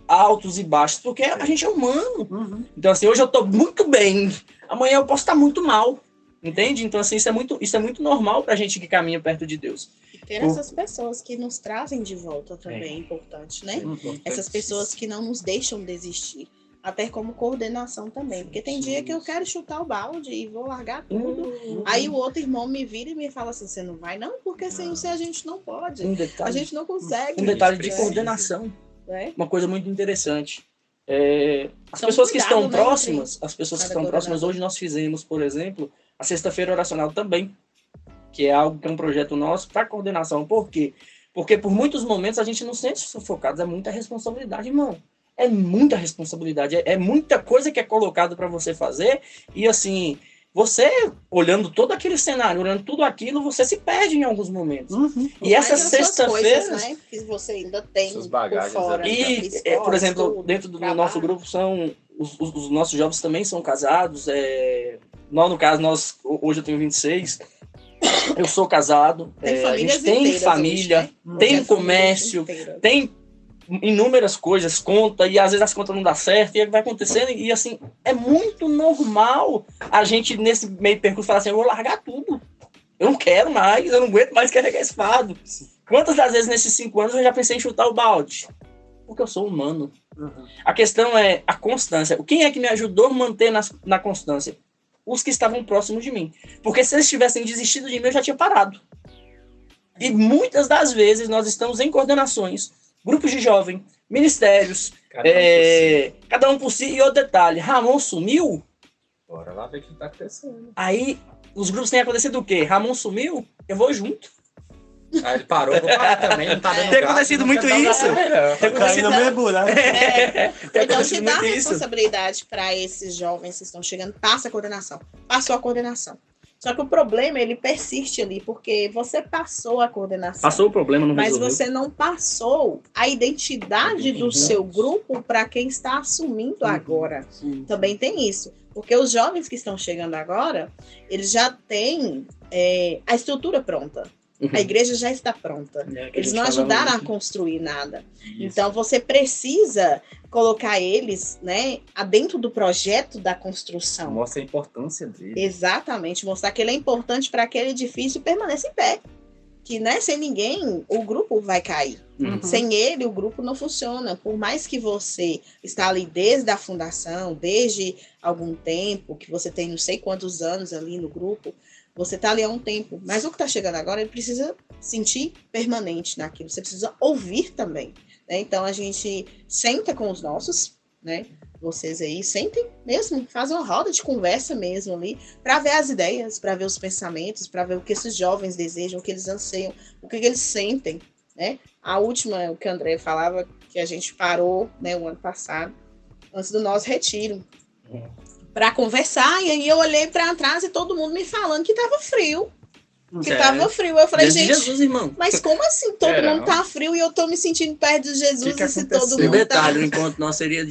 altos e baixos, porque a gente é humano. Então, assim, hoje eu tô muito bem, amanhã eu posso estar muito mal, entende? Então, assim, isso é muito normal pra gente que caminha perto de Deus. E ter essas pessoas que nos trazem de volta também é importante, né? Essas pessoas que não nos deixam desistir. Até como coordenação também. Porque tem dia que eu quero chutar o balde e vou largar tudo. Aí o outro irmão me vira e me fala assim, você não vai não? Porque sem você a gente não pode. A gente não consegue. Um detalhe de coordenação. Uma coisa muito interessante. As pessoas que estão próximas, hoje nós fizemos, por exemplo, a Sexta-feira Oracional também, que é um projeto nosso para coordenação. Por quê? Porque por muitos momentos a gente não se sente sufocado, é muita responsabilidade, irmão. É muita responsabilidade, é muita coisa que é colocada para você fazer, e assim, você olhando todo aquele cenário, olhando tudo aquilo, você se perde em alguns momentos. E essa sexta-feira, né, que você ainda tem por fora. E, por exemplo, dentro do nosso grupo são os nossos jovens também são casados. No caso, hoje eu tenho 26. Eu sou casado. A gente tem família, hoje, né? Tem comércio, tem inúmeras coisas, conta, e às vezes as contas não dão certo, e vai acontecendo, e assim, é muito normal a gente, nesse meio percurso, falar assim, eu vou largar tudo. Eu não quero mais, eu não aguento mais carregar esse fardo. Quantas das vezes nesses 5 anos eu já pensei em chutar o balde? Porque eu sou humano. A questão é a constância. Quem é que me ajudou a manter na constância? Os que estavam próximos de mim. Porque se eles tivessem desistido de mim, eu já tinha parado. E muitas das vezes nós estamos em coordenações, grupos de jovem, ministérios, cada um por si. E outro detalhe, Ramon sumiu. Bora lá ver o que tá acontecendo. Aí, os grupos têm acontecido o quê? Ramon sumiu, eu vou junto. Aí ele parou, eu vou parar também, não tá dando Tem acontecido muito isso. Tem acontecido no meu buraco. Então, se dá a responsabilidade para esses jovens que estão chegando, passa a coordenação. Passou a coordenação. Só que o problema, ele persiste ali, porque você passou a coordenação. Passou o problema, não resolveu. Mas você não passou a identidade do seu grupo para quem está assumindo agora. Também tem isso. Porque os jovens que estão chegando agora, eles já têm a estrutura pronta. A igreja já está pronta. Eles não ajudaram a construir nada. Isso. Então, você precisa colocar eles, né, dentro do projeto da construção. Mostra a importância dele. Exatamente. Mostrar que ele é importante para aquele edifício permanecer em pé. Que, né, sem ninguém, o grupo vai cair. Sem ele, o grupo não funciona. Por mais que você está ali desde a fundação, desde algum tempo, que você tem não sei quantos anos ali no grupo, você está ali há um tempo, mas o que está chegando agora, ele precisa sentir permanente naquilo, você precisa ouvir também, né? Então, a gente senta com os nossos, né? Vocês aí, sentem mesmo, fazem uma roda de conversa mesmo ali, para ver as ideias, para ver os pensamentos, para ver o que esses jovens desejam, o que eles anseiam, o que eles sentem, né? A última, o que o André falava, que a gente parou, né, o ano passado, antes do nosso retiro, para conversar, e aí eu olhei para trás e todo mundo me falando que tava frio. Tava frio. Eu falei, gente, Jesus, irmão. Mas como assim todo mundo tá frio e eu tô me sentindo perto de Jesus que e se todo mundo tá... detalhe, o encontro nosso seria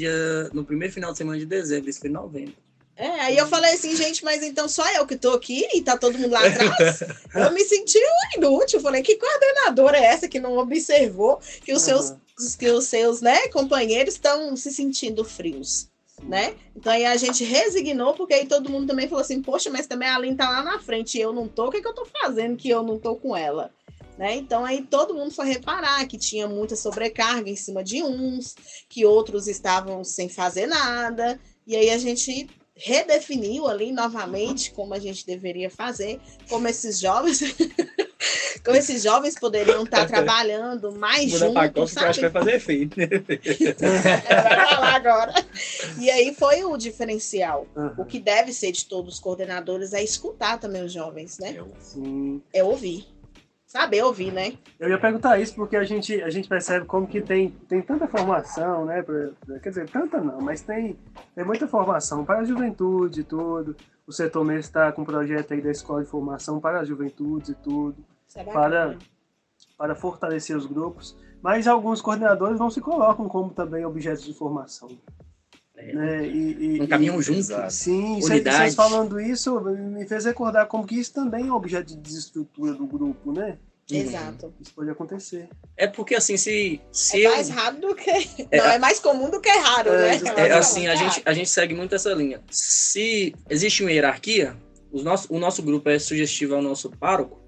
no primeiro final de semana de dezembro, isso foi em novembro. Aí eu falei assim, gente, mas então só eu que tô aqui e tá todo mundo lá atrás? Eu me senti inútil. Eu falei, que coordenadora é essa que não observou que os seus né, companheiros estão se sentindo frios? Né? Então aí a gente resignou, porque aí todo mundo também falou assim, poxa, mas também a Aline tá lá na frente e eu não tô, o que eu tô fazendo que eu não tô com ela? Né? Então aí todo mundo foi reparar que tinha muita sobrecarga em cima de uns, que outros estavam sem fazer nada, e aí a gente redefiniu ali novamente como a gente deveria fazer, como esses jovens poderiam estar trabalhando mais juntos, sabe? Eu acho que vai fazer efeito. Vai falar agora. E aí foi o diferencial. O que deve ser de todos os coordenadores é escutar também os jovens, né? É ouvir. Saber ouvir, né? Eu ia perguntar isso porque a gente percebe como que tem tanta formação, né? Quer dizer, tanta não, mas tem muita formação para a juventude e tudo. O setor mesmo está com um projeto aí da escola de formação para as juventudes e tudo. Para fortalecer os grupos. Mas alguns coordenadores não se colocam como também objetos de formação. Né? Não caminham juntos. Sim, vocês falando isso me fez recordar como que isso também é objeto de desestrutura do grupo, né? Exato. Isso pode acontecer. É porque, assim, se É mais raro do que... Não, é mais comum do que raro, né? assim, a gente segue muito essa linha. Se existe uma hierarquia, o nosso grupo é sugestivo ao nosso pároco,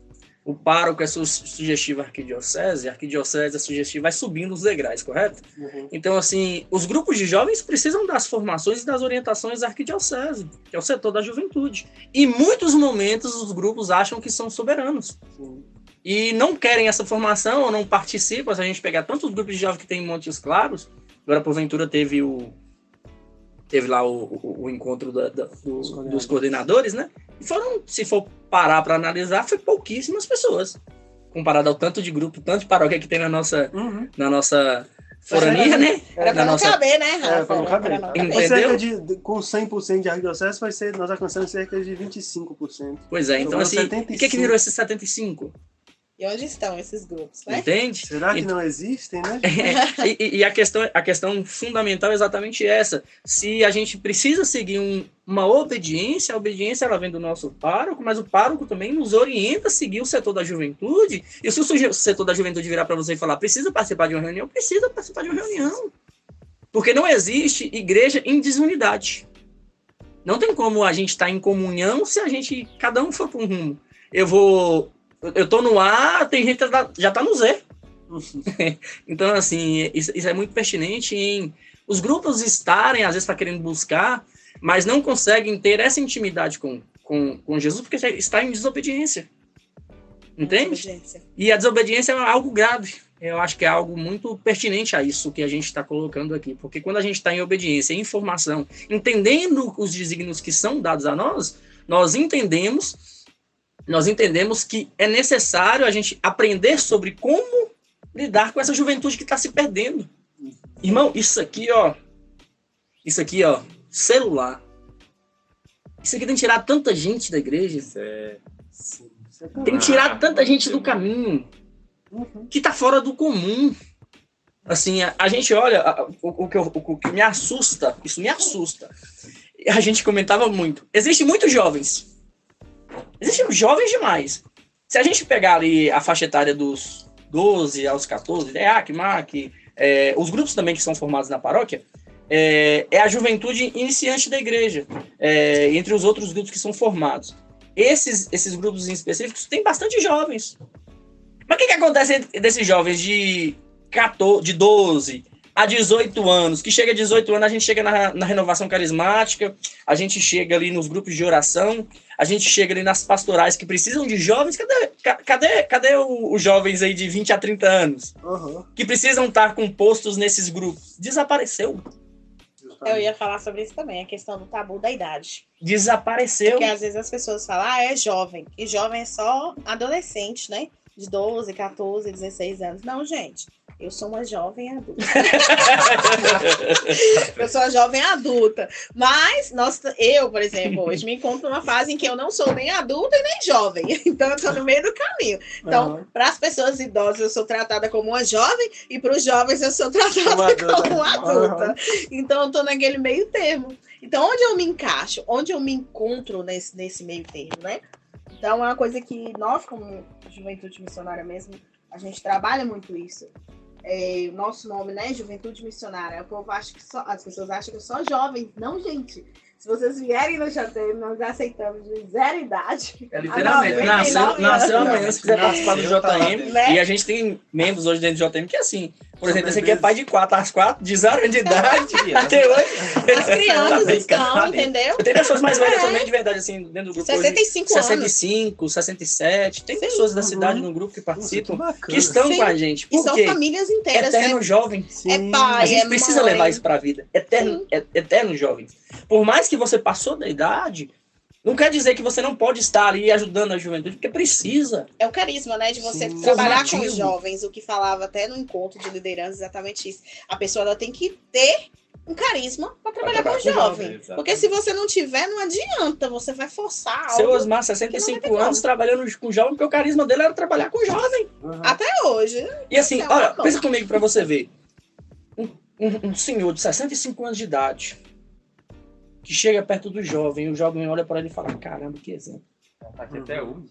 o pároco é sugestivo à arquidiocese, a arquidiocese é sugestiva, vai subindo os degraus, correto? Uhum. Então, assim, os grupos de jovens precisam das formações e das orientações da arquidiocese, que é o setor da juventude. E em muitos momentos os grupos acham que são soberanos. Sim. E não querem essa formação ou não participam. Se a gente pegar tantos grupos de jovens que tem em Montes Claros, agora porventura teve lá o encontro dos coordenadores, né? E foram, se for parar para analisar, foi pouquíssimas pessoas. Comparado ao tanto de grupo, tanto de paróquia que tem na nossa forania, né? Era pra não caber, né, Rafa? Pra não caber. Entendeu? Com 100% de arquidiocese, nós alcançamos cerca de 25%. Pois é, então assim, 75. o que virou esses 75%? E onde estão esses grupos, né? Entende? Será que não existem, né? E a questão fundamental é exatamente essa. Se a gente precisa seguir uma obediência, a obediência ela vem do nosso pároco, mas o pároco também nos orienta a seguir o setor da juventude. E se o setor da juventude virar para você e falar, precisa participar de uma reunião, precisa participar de uma reunião. Porque não existe igreja em desunidade. Não tem como a gente estar em comunhão se cada um for para um rumo. Eu tô no A, tem gente que já tá no Z. Então, assim, isso é muito pertinente em os grupos estarem, às vezes, tá querendo buscar, mas não conseguem ter essa intimidade com Jesus porque está em desobediência. Entende? Desobediência. E a desobediência é algo grave. Eu acho que é algo muito pertinente a isso que a gente está colocando aqui. Porque quando a gente está em obediência, em informação, entendendo os desígnios que são dados a nós, nós entendemos que é necessário a gente aprender sobre como lidar com essa juventude que está se perdendo. Irmão, isso aqui, ó, celular. Isso aqui tem que tirar tanta gente da igreja. Tem que tirar tanta gente do caminho. Que está fora do comum. Assim, a gente olha, o que me assusta, isso me assusta. A gente comentava muito. Existem muitos jovens demais. Se a gente pegar ali a faixa etária dos 12 aos 14, EAC, MAC, os grupos também que são formados na paróquia, é a juventude iniciante da igreja, entre os outros grupos que são formados. Esses grupos em específicos têm bastante jovens. Mas o que acontece desses jovens de 12 a 18 anos, que chega a 18 anos, a gente chega na renovação carismática, a gente chega ali nos grupos de oração, a gente chega ali nas pastorais que precisam de jovens. Cadê os jovens aí de 20 a 30 anos? Uhum. Que precisam estar compostos nesses grupos? Desapareceu. Eu ia falar sobre isso também, a questão do tabu da idade. Desapareceu. Porque às vezes as pessoas falam, é jovem. E jovem é só adolescente, né? De 12, 14, 16 anos. Não, gente. Eu sou uma jovem adulta. Eu sou uma jovem adulta. Mas eu, por exemplo, hoje me encontro numa fase em que eu não sou nem adulta e nem jovem. Então, eu estou no meio do caminho. Então, para as pessoas idosas, eu sou tratada como uma jovem. E para os jovens, eu sou tratada como uma adulta. Então, eu estou naquele meio termo. Então, onde eu me encaixo? Onde eu me encontro nesse meio termo, né? Então, é uma coisa que nós, como Juventude Missionária mesmo, a gente trabalha muito isso. O nosso nome, né? Juventude Missionária. O povo acha que as pessoas acham que eu sou jovem. Não, gente. Se vocês vierem no JM, nós aceitamos de 0 idade. Literalmente. Nasceu amanhã, se quiser participar do JM. Né? E a gente tem membros hoje dentro do JM que é assim. Por exemplo, esse aqui é pai de 4 às 4, de 0 anos de idade, até hoje. As crianças estão, entendeu? Tem pessoas mais velhas também, de verdade, assim, dentro do grupo. 65 hoje, 65, 67. Tem pessoas da cidade no grupo que participam, que estão com a gente. E são famílias inteiras. Eterno jovem. É pai, a gente precisa levar isso pra vida. Eterno jovem. Por mais que você passou da idade, não quer dizer que você não pode estar ali ajudando a juventude, porque precisa. É o carisma, né? De você trabalhar com os jovens, o que falava até no encontro de liderança, exatamente isso. A pessoa ela tem que ter um carisma para trabalhar com o jovem. Porque se você não tiver, não adianta, você vai forçar algo. Seu Osmar, 65 anos, trabalhando com jovem, porque o carisma dele era trabalhar com jovem. Uhum. Até hoje. E assim, olha, pensa comigo para você ver. Um senhor de 65 anos de idade, que chega perto do jovem, e o jovem olha para ele e fala, caramba, que exemplo. Tá aqui até hoje.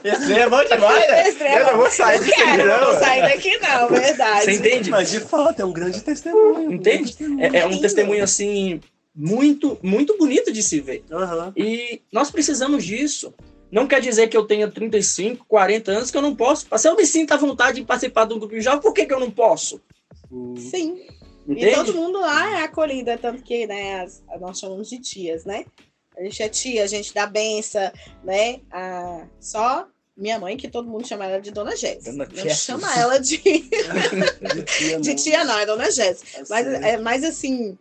Esse é bom demais, né? Eu não vou sair disso aqui, Eu não vou não. sair daqui, não, verdade. Você entende? Mas de fato, é um grande testemunho. Entende? É um testemunho, assim, muito, muito bonito de se ver. Aham. E nós precisamos disso. Não quer dizer que eu tenha 35, 40 anos que eu não posso. Se eu me sinto à vontade de participar de um grupo de jovens, por que eu não posso? Sim. E Entende? todo mundo lá é acolhida, tanto que, né, nós chamamos de tias, né? A gente é tia, a gente dá benção, né? Só minha mãe, que todo mundo chama ela de Dona Jéssica. Dona Não Jéssica. chama ela de tia, não, é Dona Jéssica. Mas assim,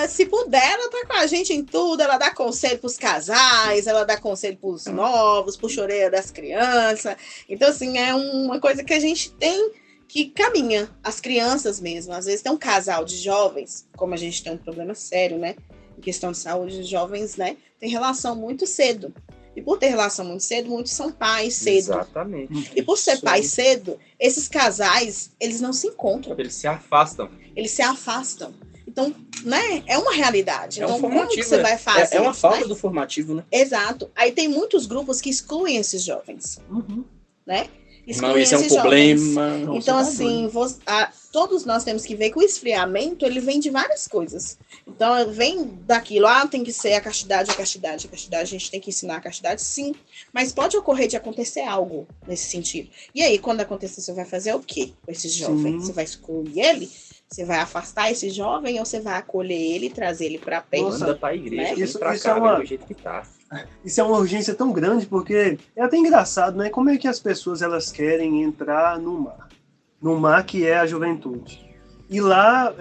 se puder, ela tá com a gente em tudo, ela dá conselho pros casais, ela dá conselho pros novos, pro choreio das crianças. Então, assim, é uma coisa que a gente tem que caminha, as crianças mesmo. Às vezes tem um casal de jovens, como a gente tem um problema sério, né? Em questão de saúde de jovens, né? Tem relação muito cedo. E por ter relação muito cedo, muitos são pais cedo. Exatamente. E por ser pai cedo, esses casais, eles não se encontram. Eles se afastam. Eles se afastam. Então, né? É uma realidade. É um Então, como formativo, que você vai fazer? É uma falta né? do formativo, né? Exato. Aí tem muitos grupos que excluem esses jovens, né? Não, isso é um esses jovens. problema. Então, assim, todos nós temos que ver que o esfriamento, ele vem de várias coisas. Então, vem daquilo, tem que ser a castidade, a gente tem que ensinar a castidade, sim. Mas pode ocorrer de acontecer algo nesse sentido. E aí, quando acontecer, você vai fazer o quê com esse jovem? Você vai excluir ele? Você vai afastar esse jovem ou você vai acolher ele e trazer ele para perto? Manda pra igreja, né? vem Isso pra é cá, uma- do jeito que tá. Isso é uma urgência tão grande porque é até engraçado, né? Como é que as pessoas elas querem entrar no mar que é a juventude. E lá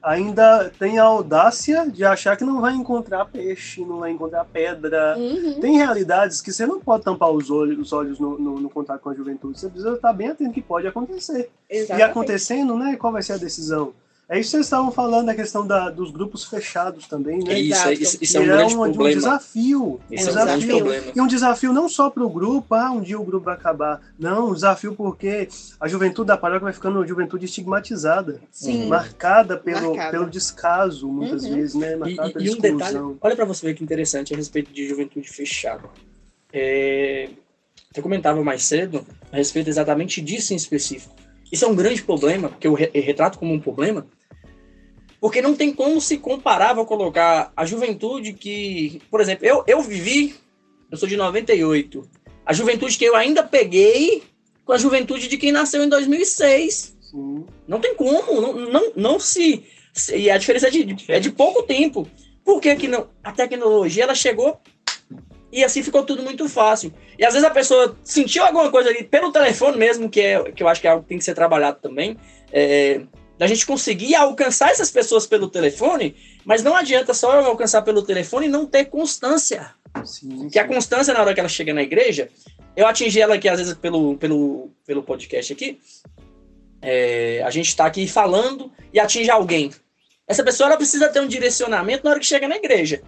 ainda tem a audácia de achar que não vai encontrar peixe, não vai encontrar pedra. Uhum. Tem realidades que você não pode tampar os olhos no contato com a juventude. Você precisa estar bem atento que pode acontecer. E Exatamente. acontecendo, né? Qual vai ser a decisão? É isso que vocês estavam falando, a questão dos grupos fechados também, né? Isso é um Que grande um problema. desafio. Isso é um desafio. grande problema. E um desafio não só para o grupo, um dia o grupo vai acabar. Não, um desafio porque a juventude da paróquia vai ficando uma juventude estigmatizada. Sim. Marcada Marcada. pelo descaso, muitas Uhum. vezes, né? Marcada pela E um detalhe, exclusão. olha pra você ver que interessante a respeito de juventude fechada. Eu comentava mais cedo a respeito exatamente disso em específico. Isso é um grande problema, que eu retrato como um problema, porque não tem como se comparar, vou colocar a juventude que, por exemplo, eu sou de 98, a juventude que eu ainda peguei com a juventude de quem nasceu em 2006. Sim. Não tem como, não se... E a diferença é de pouco tempo. Por que que não? A tecnologia, ela chegou e assim ficou tudo muito fácil. E às vezes a pessoa sentiu alguma coisa ali pelo telefone mesmo, que eu acho que é algo que tem que ser trabalhado também, da gente conseguir alcançar essas pessoas pelo telefone, mas não adianta só eu alcançar pelo telefone e não ter constância. Sim, Que a constância, na hora que ela chega na igreja, eu atingi ela aqui, às vezes, pelo podcast aqui, a gente está aqui falando e atinge alguém. Essa pessoa, ela precisa ter um direcionamento na hora que chega na igreja.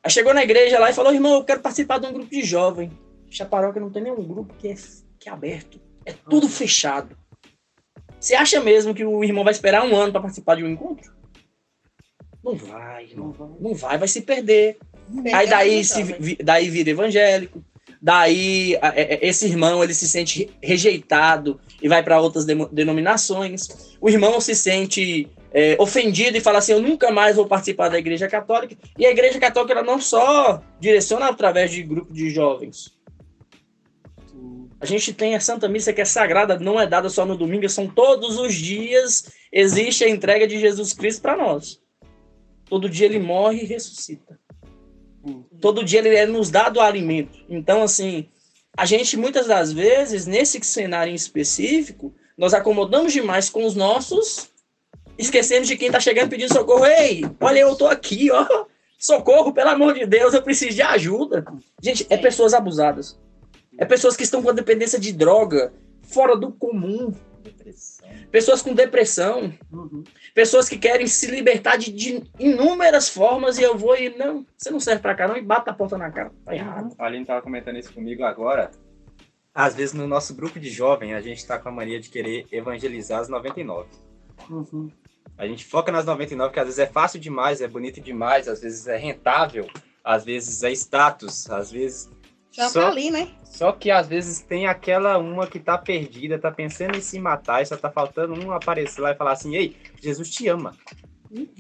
Aí chegou na igreja lá e falou, irmão, eu quero participar de um grupo de jovem. A paróquia não tem nenhum grupo que é aberto. É tudo fechado. Você acha mesmo que o irmão vai esperar um ano para participar de um encontro? Não vai, irmão. Não vai se perder. Aí daí vira evangélico, daí esse irmão ele se sente rejeitado e vai para outras denominações. O irmão se sente ofendido e fala assim, eu nunca mais vou participar da Igreja Católica. E a Igreja Católica ela não só direciona através de grupo de jovens. A gente tem a Santa Missa que é sagrada, não é dada só no domingo, são todos os dias, existe a entrega de Jesus Cristo para nós. Todo dia ele morre e ressuscita. Todo dia ele é nos dado alimento. Então, assim, a gente muitas das vezes, nesse cenário em específico, nós acomodamos demais com os nossos, esquecemos de quem está chegando pedindo socorro. Ei, olha, eu tô aqui, ó. Socorro, pelo amor de Deus, eu preciso de ajuda. Gente, é pessoas abusadas. É pessoas que estão com dependência de droga, fora do comum. Pessoas com depressão. Pessoas que querem se libertar de inúmeras formas e eu vou e não, você não serve pra cá não, e bate a porta na cara. Tá errado. A Aline estava comentando isso comigo agora. Às vezes no nosso grupo de jovem, a gente está com a mania de querer evangelizar as 99. A gente foca nas 99, que às vezes é fácil demais, é bonito demais, às vezes é rentável às vezes é status, às vezes... Já tá ali, né? Só que às vezes tem aquela uma que tá perdida, tá pensando em se matar e só tá faltando um aparecer lá e falar assim, ei, Jesus te ama.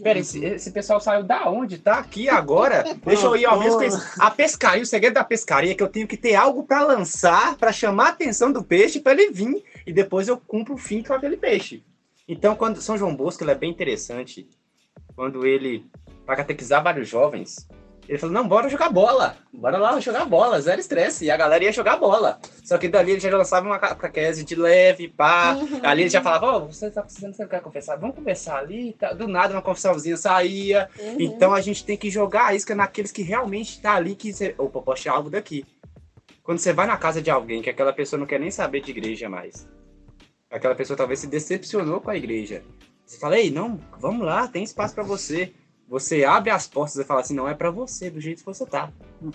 Pera, esse pessoal saiu da onde? Tá aqui agora? Deixa eu ir ao mesmo a pescaria. O segredo da pescaria é que eu tenho que ter algo para lançar, para chamar a atenção do peixe, para ele vir. E depois eu cumpro o fim com aquele peixe. Então, quando São João Bosco, ele é bem interessante. Quando ele, para catequizar vários jovens, ele falou, não, bora jogar bola. Bora lá jogar bola, zero estresse. E a galera ia jogar bola. Só que dali ele já lançava uma catequese de leve, pá. Ali ele já falava, você tá precisando, você não quer confessar? Vamos conversar ali. Tá. Do nada uma confissãozinha saía. Então a gente tem que jogar a isca naqueles que realmente tá ali, que você... Opa, posso tirar algo daqui. Quando você vai na casa de alguém, que aquela pessoa não quer nem saber de igreja mais. Aquela pessoa talvez se decepcionou com a igreja. Você fala, ei, não, vamos lá, tem espaço pra você. Você abre as portas e fala assim, não é pra você, do jeito que você tá. Do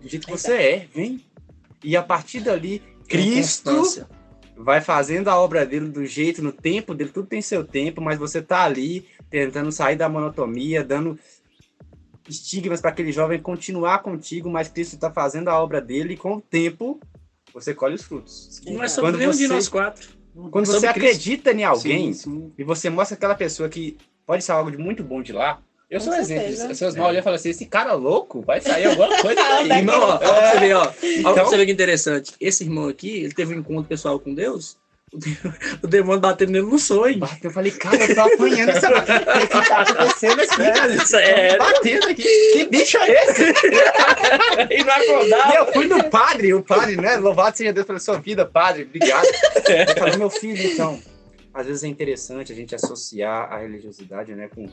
jeito que você é, vem. E a partir dali, Cristo vai fazendo a obra dele do jeito, no tempo dele, tudo tem seu tempo, mas você tá ali tentando sair da monotonia, dando estigmas para aquele jovem continuar contigo, mas Cristo tá fazendo a obra dele e com o tempo você colhe os frutos. Não é sobre nenhum de nós quatro. Quando você acredita em alguém e você mostra aquela pessoa que pode ser algo de muito bom de lá, eu sou um exemplo. As pessoas mal olham e falam assim, esse cara louco, vai sair alguma coisa daí. Irmão, ó, pra você ver, ó. Então, pra você ver que interessante. Esse irmão aqui, ele teve um encontro pessoal com Deus, o demônio batendo nele no sonho. Eu falei, cara, eu tô apanhando essa... O que tá acontecendo aqui? Batendo aqui. Que bicho é esse? E não acordava. E eu fui no padre, o padre, né? Louvado seja Deus pela sua vida, padre, obrigado. Eu falei, meu filho, então, às vezes é interessante a gente associar a religiosidade, né, com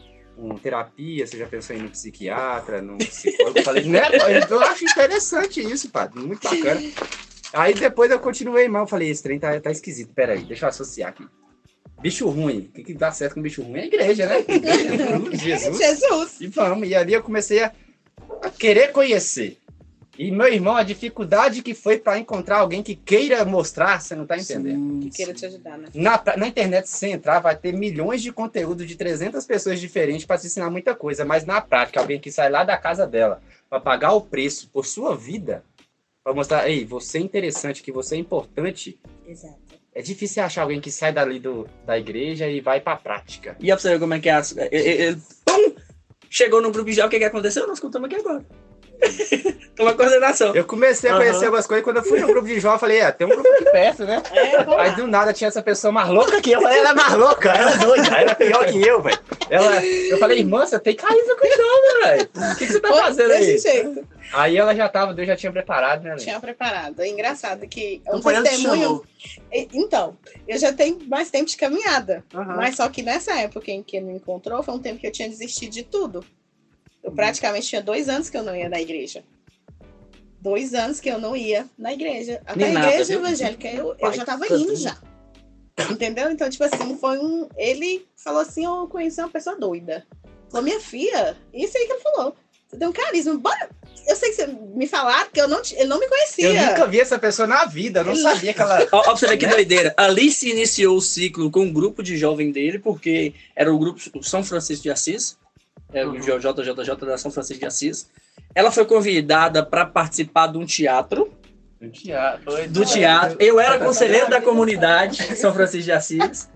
terapia. Você já pensou em ir no psiquiatra, no psicólogo? Eu falei, né, eu acho interessante isso, padre, muito bacana. Aí depois eu continuei, mas eu falei, esse trem tá esquisito, peraí, deixa eu associar aqui. Bicho ruim, o que dá certo com bicho ruim? É a igreja, né? Jesus. E vamos, e ali eu comecei a querer conhecer. E meu irmão, a dificuldade que foi para encontrar alguém que queira mostrar, você não tá entendendo. Que queira te ajudar, né? Na internet, se você entrar, vai ter milhões de conteúdo de 300 pessoas diferentes para te ensinar muita coisa, mas na prática, alguém que sai lá da casa dela para pagar o preço por sua vida, para mostrar, ei, você é interessante, que você é importante. Exato. É difícil achar alguém que sai dali da igreja e vai para a prática. E pra você ver como é que é. Ele chegou no grupo já, o que aconteceu? Nós contamos aqui agora. Toma coordenação. Eu comecei a conhecer algumas coisas. Quando eu fui no grupo de jovens, eu falei, tem um grupo aqui perto, né? Aí do nada tinha essa pessoa mais louca que eu. Falei, ela é mais louca, ela é doida, ela é pior que eu, velho. Eu falei, irmã, você tem carisma com esse homem, velho. O que você tá fazendo aí? Desse jeito. Aí ela já tava, Deus já tinha preparado, né? Tinha preparado. É engraçado que é um Então, testemunho. Então, eu já tenho mais tempo de caminhada. Mas só que nessa época em que ele me encontrou, foi um tempo que eu tinha desistido de tudo. Eu praticamente tinha 2 anos que eu não ia na igreja. 2 anos que eu não ia na igreja. Até Nem a nada, igreja viu? evangélica eu já tava indo já. Entendeu? Então, tipo assim, ele falou assim, eu conheci uma pessoa doida. Falou, minha filha, isso aí que ele falou. Você tem um carisma. Bora. Eu sei que você me falaram que ele não me conhecia. Eu nunca vi essa pessoa na vida, eu não sabia que ela... Ó, pra você ver que doideira. Ali se iniciou o ciclo com um grupo de jovem dele, porque era o grupo São Francisco de Assis. O JJJ da São Francisco de Assis. Ela foi convidada para participar de um teatro. Do teatro. Eu era conselheiro da comunidade São Francisco de Assis.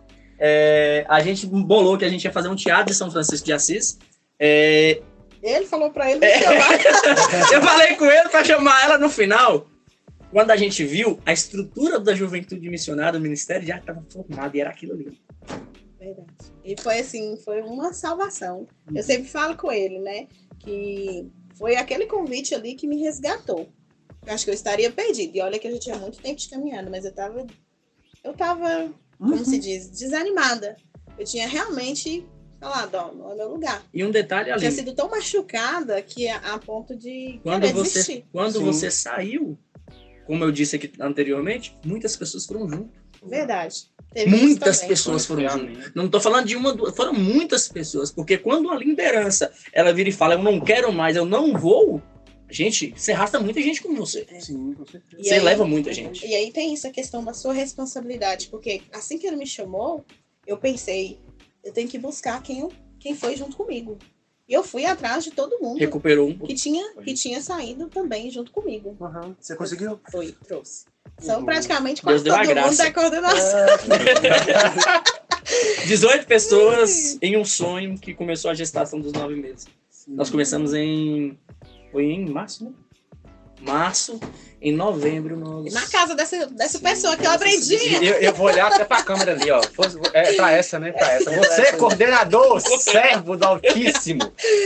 A gente bolou que a gente ia fazer um teatro de São Francisco de Assis. Ele falou para ele me chamar. Eu falei com ele para chamar ela no final. Quando a gente viu, a estrutura da juventude missionária do ministério já estava formada e era aquilo ali. Verdade. E foi assim, foi uma salvação. Eu sempre falo com ele, né, que foi aquele convite ali que me resgatou. Eu acho que eu estaria perdida. E olha que eu já tinha muito tempo de caminhada, mas eu tava, como se diz, desanimada. Eu tinha realmente falado, ó, não é meu lugar. E um detalhe ali. Eu tinha sido tão machucada que a ponto de querer desistir. Quando você saiu, como eu disse aqui anteriormente, muitas pessoas foram junto. Verdade. Muitas pessoas foram junto. Não estou falando de uma, duas, foram muitas pessoas, porque quando a liderança ela vira e fala, eu não quero mais, eu não vou, gente, você arrasta muita gente com você. Sim, com certeza. Você leva muita gente. E aí tem isso, a questão da sua responsabilidade, porque assim que ele me chamou, eu pensei, eu tenho que buscar quem foi junto comigo. E eu fui atrás de todo mundo Recuperou um que tinha saído também junto comigo. Uhum. Você conseguiu? Trouxe. São Uhum. praticamente Deus quase deu a todo mundo graça. da coordenação. 18 pessoas em um sonho que começou a gestação dos 9 meses. Nós começamos foi em março, né? Março, em novembro nós... Na casa dessa pessoa que eu aprendi. Eu vou olhar até pra câmera ali, ó. Pra essa, né? Pra essa. Você, coordenador, servo do Altíssimo.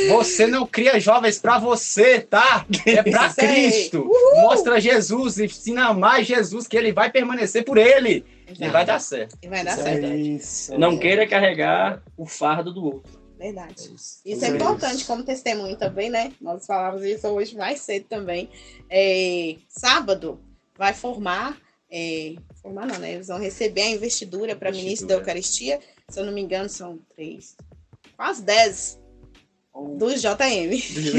Você não cria jovens pra você, tá? É pra Isso aí. Cristo. Mostra Jesus, ensina mais Jesus, que ele vai permanecer por ele. E vai dar certo. E vai dar Isso é certo. verdade. Isso. Não queira carregar o fardo do outro. Verdade. Isso é importante como testemunho também, né? Nós falávamos isso hoje mais cedo também. Sábado vai formar não, né? Eles vão receber a investidura para ministro da Eucaristia. Se eu não me engano, são 3, quase 10 do JM,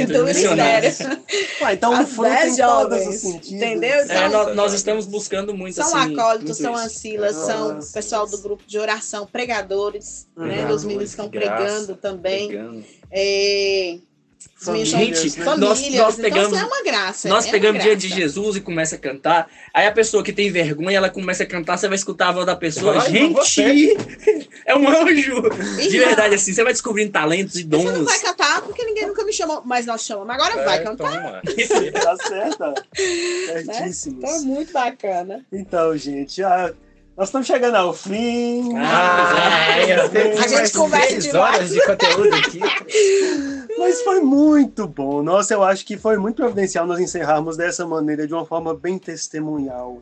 do Ministério. Então o As fruto 10 em todos os jovens, sentidos. entendeu? Nós estamos buscando muito São assim, acólitos, muito são isso. ancilas, são Nossa. pessoal do grupo de oração, pregadores, né? Uhum. Os meninos estão De graça. pregando também. Pegando. Famílias, Gente, né? Famílias, nós pegamos- então isso é uma graça. Nós é pegamos uma dia de graça. Jesus e começa a cantar. Aí a pessoa que tem vergonha, ela começa a cantar, você vai escutar a voz da pessoa. Ai, Gente, você. é um anjo. De Irmão, verdade, assim, você vai descobrindo talentos e Você não dons. vai cantar porque ninguém nunca me chamou, mas nós chamamos. Agora vai cantar. Tá certo. Certíssimo. Então é muito bacana. Então, gente, nós estamos chegando ao fim. A gente conversa 3 demais. horas de conteúdo aqui. Mas foi muito bom. Nossa, eu acho que foi muito providencial nós encerrarmos dessa maneira, de uma forma bem testemunhal.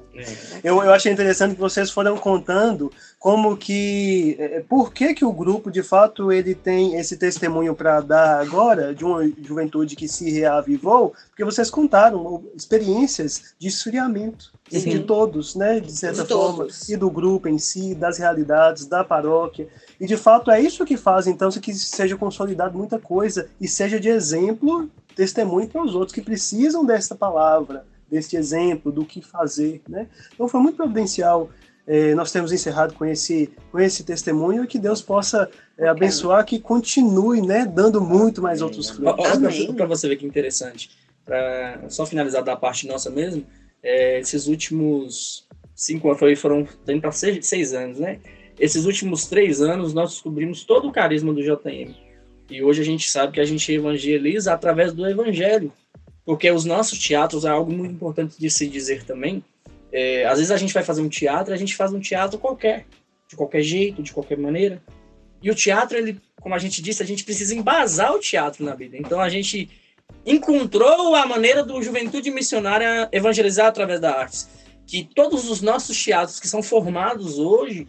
Eu achei interessante que vocês foram contando como que... Por que o grupo, de fato, ele tem esse testemunho para dar agora, de uma juventude que se reavivou, porque vocês contaram experiências de esfriamento de todos, né? De certa De forma, todos. e do grupo em si, das realidades, da paróquia. E, de fato, é isso que faz, então, que seja consolidado muita coisa e seja de exemplo, testemunho para os outros que precisam dessa palavra, deste exemplo, do que fazer, né? Então, foi muito providencial. Nós temos encerrado com esse testemunho e que Deus possa abençoar, que continue, né, dando muito mais outros frutos. Amém. Para você ver que interessante. Pra só finalizar da parte nossa mesmo, esses últimos 5 anos, foram indo para 6 anos, né? Esses últimos 3 anos, nós descobrimos todo o carisma do JM. E hoje a gente sabe que a gente evangeliza através do evangelho. Porque os nossos teatros é algo muito importante de se dizer também. Às vezes a gente vai fazer um teatro, a gente faz um teatro qualquer. De qualquer jeito, de qualquer maneira. E o teatro, ele, como a gente disse, a gente precisa embasar o teatro na Bíblia. Então a gente encontrou a maneira do Juventude Missionária evangelizar através da arte. Que todos os nossos teatros que são formados hoje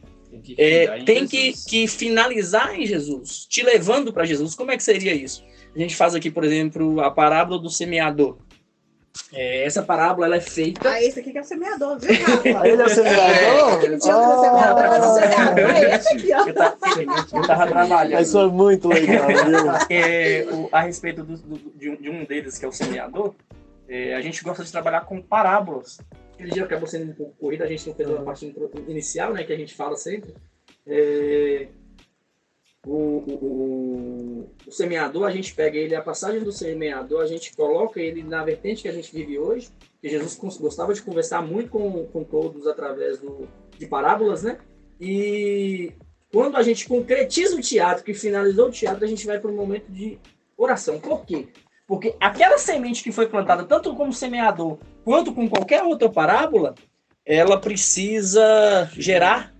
tem que finalizar em Jesus, te levando para Jesus. Como é que seria isso? A gente faz aqui, por exemplo, a parábola do semeador. Essa parábola ela é feita... Esse aqui que é o semeador, viu, Rafa? Ele é o semeador? Aquele dia que o semeador era o semeador. Esse aqui, ó. Eu estava trabalhando. Isso é muito legal, viu? A respeito de um deles, que é o semeador, a gente gosta de trabalhar com parábolas. Aquele dia acabou sendo um pouco corrido, a gente não fez uma parte inicial, né, que a gente fala sempre. O semeador, a gente pega ele, a passagem do semeador, a gente coloca ele na vertente que a gente vive hoje, que Jesus gostava de conversar muito com todos através de parábolas, né? E quando a gente concretiza o teatro, que finalizou o teatro, a gente vai para um momento de oração. Por quê? Porque aquela semente que foi plantada, tanto como semeador, quanto com qualquer outra parábola, ela precisa gerar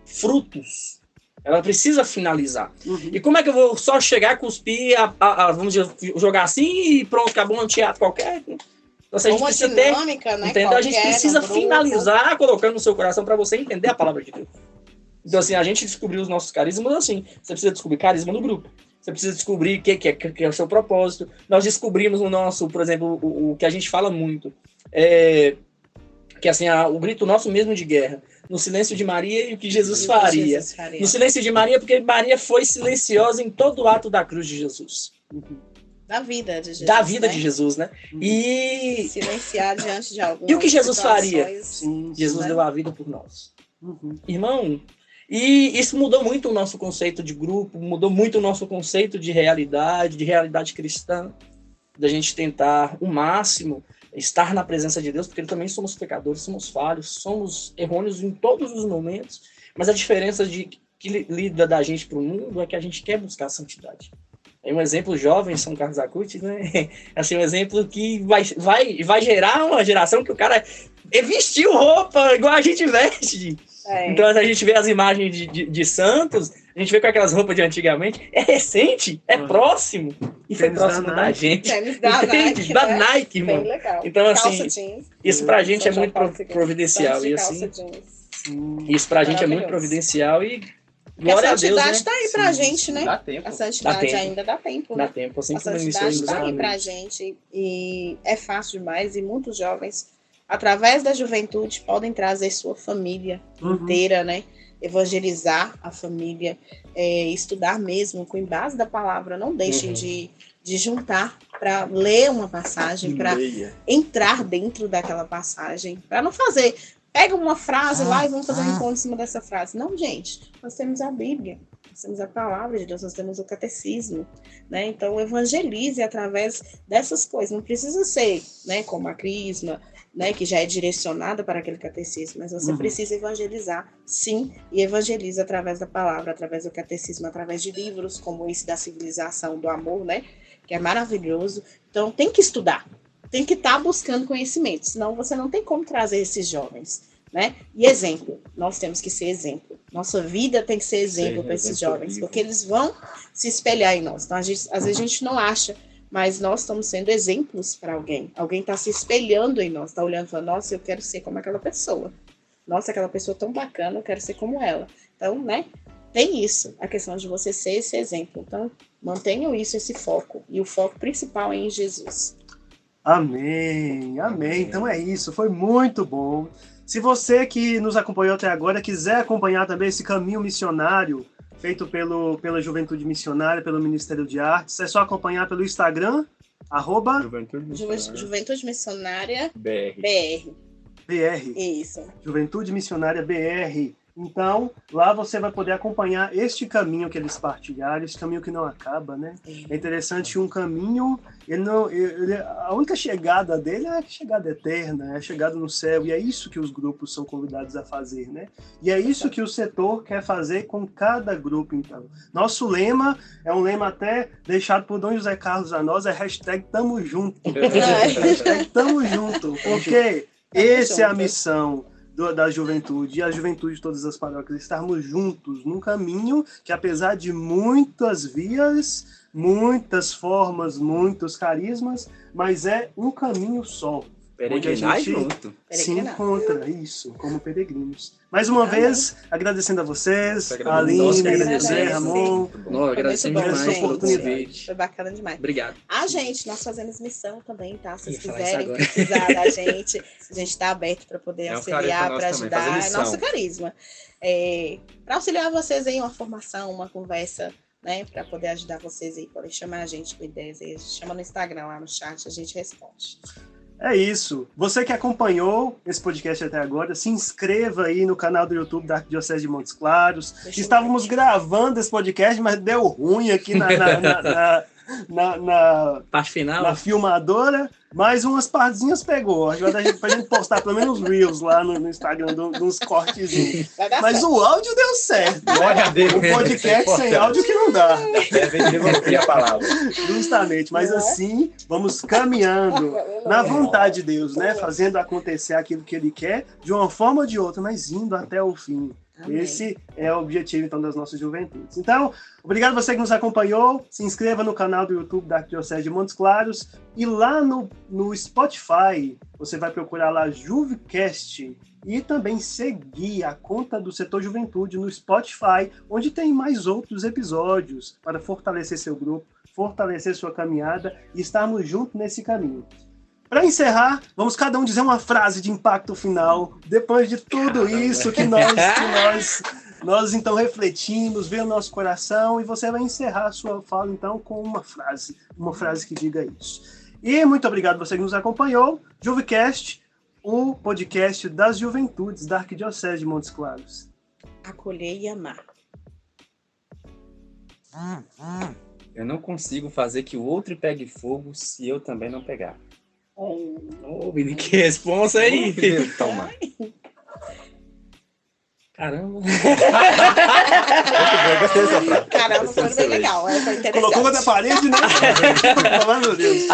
frutos. Ela precisa finalizar. Uhum. E como é que eu vou só chegar, cuspir, vamos jogar assim e pronto, acabou um teatro qualquer? Então, a gente precisa ter... dinâmica, né? Entendeu? A gente Qualquer, precisa no grupo. finalizar colocando no seu coração para você entender a palavra de Deus. Então, assim, a gente descobriu os nossos carismas assim. Você precisa descobrir carisma no grupo. Você precisa descobrir o que é o seu propósito. Nós descobrimos o nosso, por exemplo, o que a gente fala muito. Que assim, o grito nosso mesmo de guerra. No silêncio de Maria e o que Jesus faria. No silêncio de Maria, porque Maria foi silenciosa em todo o ato da cruz de Jesus. Da vida de Jesus. Da vida né? de Jesus, né? E Silenciar diante de algumas E o que Jesus faria? situações. Sim, Jesus né? deu a vida por nós. Uhum. Irmão, E isso mudou muito o nosso conceito de grupo, mudou muito o nosso conceito de realidade cristã, da gente tentar o máximo estar na presença de Deus, porque também somos pecadores, somos falhos, somos errôneos em todos os momentos, mas a diferença que lida da gente para o mundo é que a gente quer buscar a santidade. É um exemplo jovem, São Carlos Acutis, né? Assim, um exemplo que vai gerar uma geração que o cara vestiu roupa igual a gente veste. Então, a gente vê as imagens de santos, a gente vê com aquelas roupas de antigamente, é recente, é próximo, e foi próximo da gente. Nike, da Nike, irmão. Bem legal. Então, assim, isso pra gente é muito providencial. E assim, isso pra gente é muito providencial e glória a Deus, né? A santidade tá aí pra gente, né? Dá tempo. A santidade ainda dá tempo, né? Dá tempo, assim a santidade tá aí pra gente e é fácil demais e muitos jovens, através da juventude, podem trazer sua família inteira, né? Evangelizar a família, estudar mesmo com base da palavra. Não deixem de juntar para ler uma passagem, para entrar dentro daquela passagem, para não fazer... Pega uma frase lá e vamos fazer um encontro em cima dessa frase. Não, gente, nós temos a Bíblia, nós temos a palavra de Deus, nós temos o catecismo, né? Então, evangelize através dessas coisas. Não precisa ser, né, como a Crisma, né, que já é direcionada para aquele catecismo, mas você precisa evangelizar, sim, e evangeliza através da palavra, através do catecismo, através de livros como esse da civilização do amor, né, que é maravilhoso. Então, tem que estudar. Tem que estar buscando conhecimento, senão você não tem como trazer esses jovens, né? E exemplo, nós temos que ser exemplo. Nossa vida tem que ser exemplo para esses jovens, porque eles vão se espelhar em nós. Então, às vezes a gente não acha, mas nós estamos sendo exemplos para alguém. Alguém está se espelhando em nós, está olhando e falando, nossa, eu quero ser como aquela pessoa. Nossa, aquela pessoa tão bacana, eu quero ser como ela. Então, né? Tem isso, a questão de você ser esse exemplo. Então, mantenham isso, esse foco. E o foco principal é em Jesus. Amém, amém. Então é isso, foi muito bom. Se você que nos acompanhou até agora quiser acompanhar também esse caminho missionário feito pela Juventude Missionária, pelo Ministério de Artes, é só acompanhar pelo Instagram, Juventude Missionária BR. Isso. Juventude Missionária BR. Então, lá você vai poder acompanhar este caminho que eles partilharam, esse caminho que não acaba, né? É interessante, um caminho, a única chegada dele é a chegada eterna, é a chegada no céu, e é isso que os grupos são convidados a fazer, né? E é isso que o setor quer fazer com cada grupo, então. Nosso lema é um lema até deixado por Dom José Carlos a nós, é hashtag Tamo Junto. Hashtag Tamo Junto, porque essa é a missão da juventude, e a juventude de todas as paróquias, estarmos juntos num caminho que, apesar de muitas vias, muitas formas, muitos carismas, mas é um caminho só. Peregrinar onde a gente se encontra, isso, como peregrinos. Mais uma vez, agradecendo a vocês, a Aline, Zé, Ramon. Agradecemos demais pela oportunidade. Foi bacana demais. Obrigado. Gente, nós fazemos missão também, tá? Se vocês quiserem precisar da gente, a gente está aberto para poder auxiliar, para ajudar. É nosso carisma. Para auxiliar vocês em uma formação, uma conversa, né? Para poder ajudar vocês aí, podem chamar a gente com ideias aí. A gente chama no Instagram, lá no chat, a gente responde. É isso. Você que acompanhou esse podcast até agora, se inscreva aí no canal do YouTube da Arquidiocese de Montes Claros. Estávamos gravando esse podcast, mas deu ruim aqui na parte final, na filmadora, mas umas partezinhas pegou. Acho que vai dar pra gente postar pelo menos Reels lá no Instagram, uns cortezinhos. Mas o áudio deu certo. Glória a Deus. O podcast sem áudio que não dá. A palavra. Justamente, mas assim, vamos caminhando na vontade de Deus, né? Fazendo acontecer aquilo que Ele quer, de uma forma ou de outra, mas indo até o fim. Amém. Esse é o objetivo, então, das nossas juventudes. Então, obrigado a você que nos acompanhou. Se inscreva no canal do YouTube da Arquidiocese de Montes Claros. E lá no Spotify, você vai procurar lá Juvecast e também seguir a conta do Setor Juventude no Spotify, onde tem mais outros episódios para fortalecer seu grupo, fortalecer sua caminhada e estarmos juntos nesse caminho. Para encerrar, vamos cada um dizer uma frase de impacto final, depois de tudo isso que nós então refletimos, veio o nosso coração, e você vai encerrar a sua fala então com uma frase que diga isso. E muito obrigado você que nos acompanhou. Juvecast, o podcast das juventudes da Arquidiocese de Montes Claros. Acolher e amar. Eu não consigo fazer que o outro pegue fogo se eu também não pegar. Ô, menino, que responsa aí. Toma. Caramba. Eu gostei dessa frase. Caramba, foi bem legal. Foi interessante. Colocou contra a parede, né? Ai, meu Deus.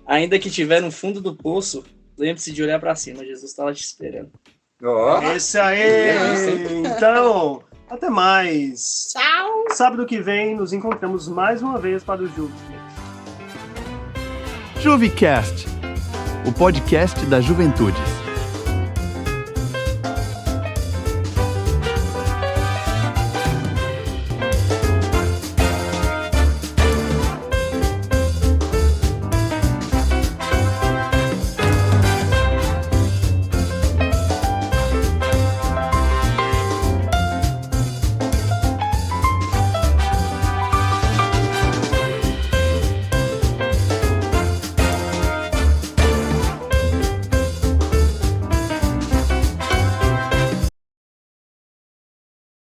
Ainda que estiver no fundo do poço, lembre-se de olhar pra cima. Jesus tá lá te esperando. Ó. Esse aí. Então, até mais. Tchau. Sábado que vem nos encontramos mais uma vez para o Juve. JuveCast, o podcast da juventude.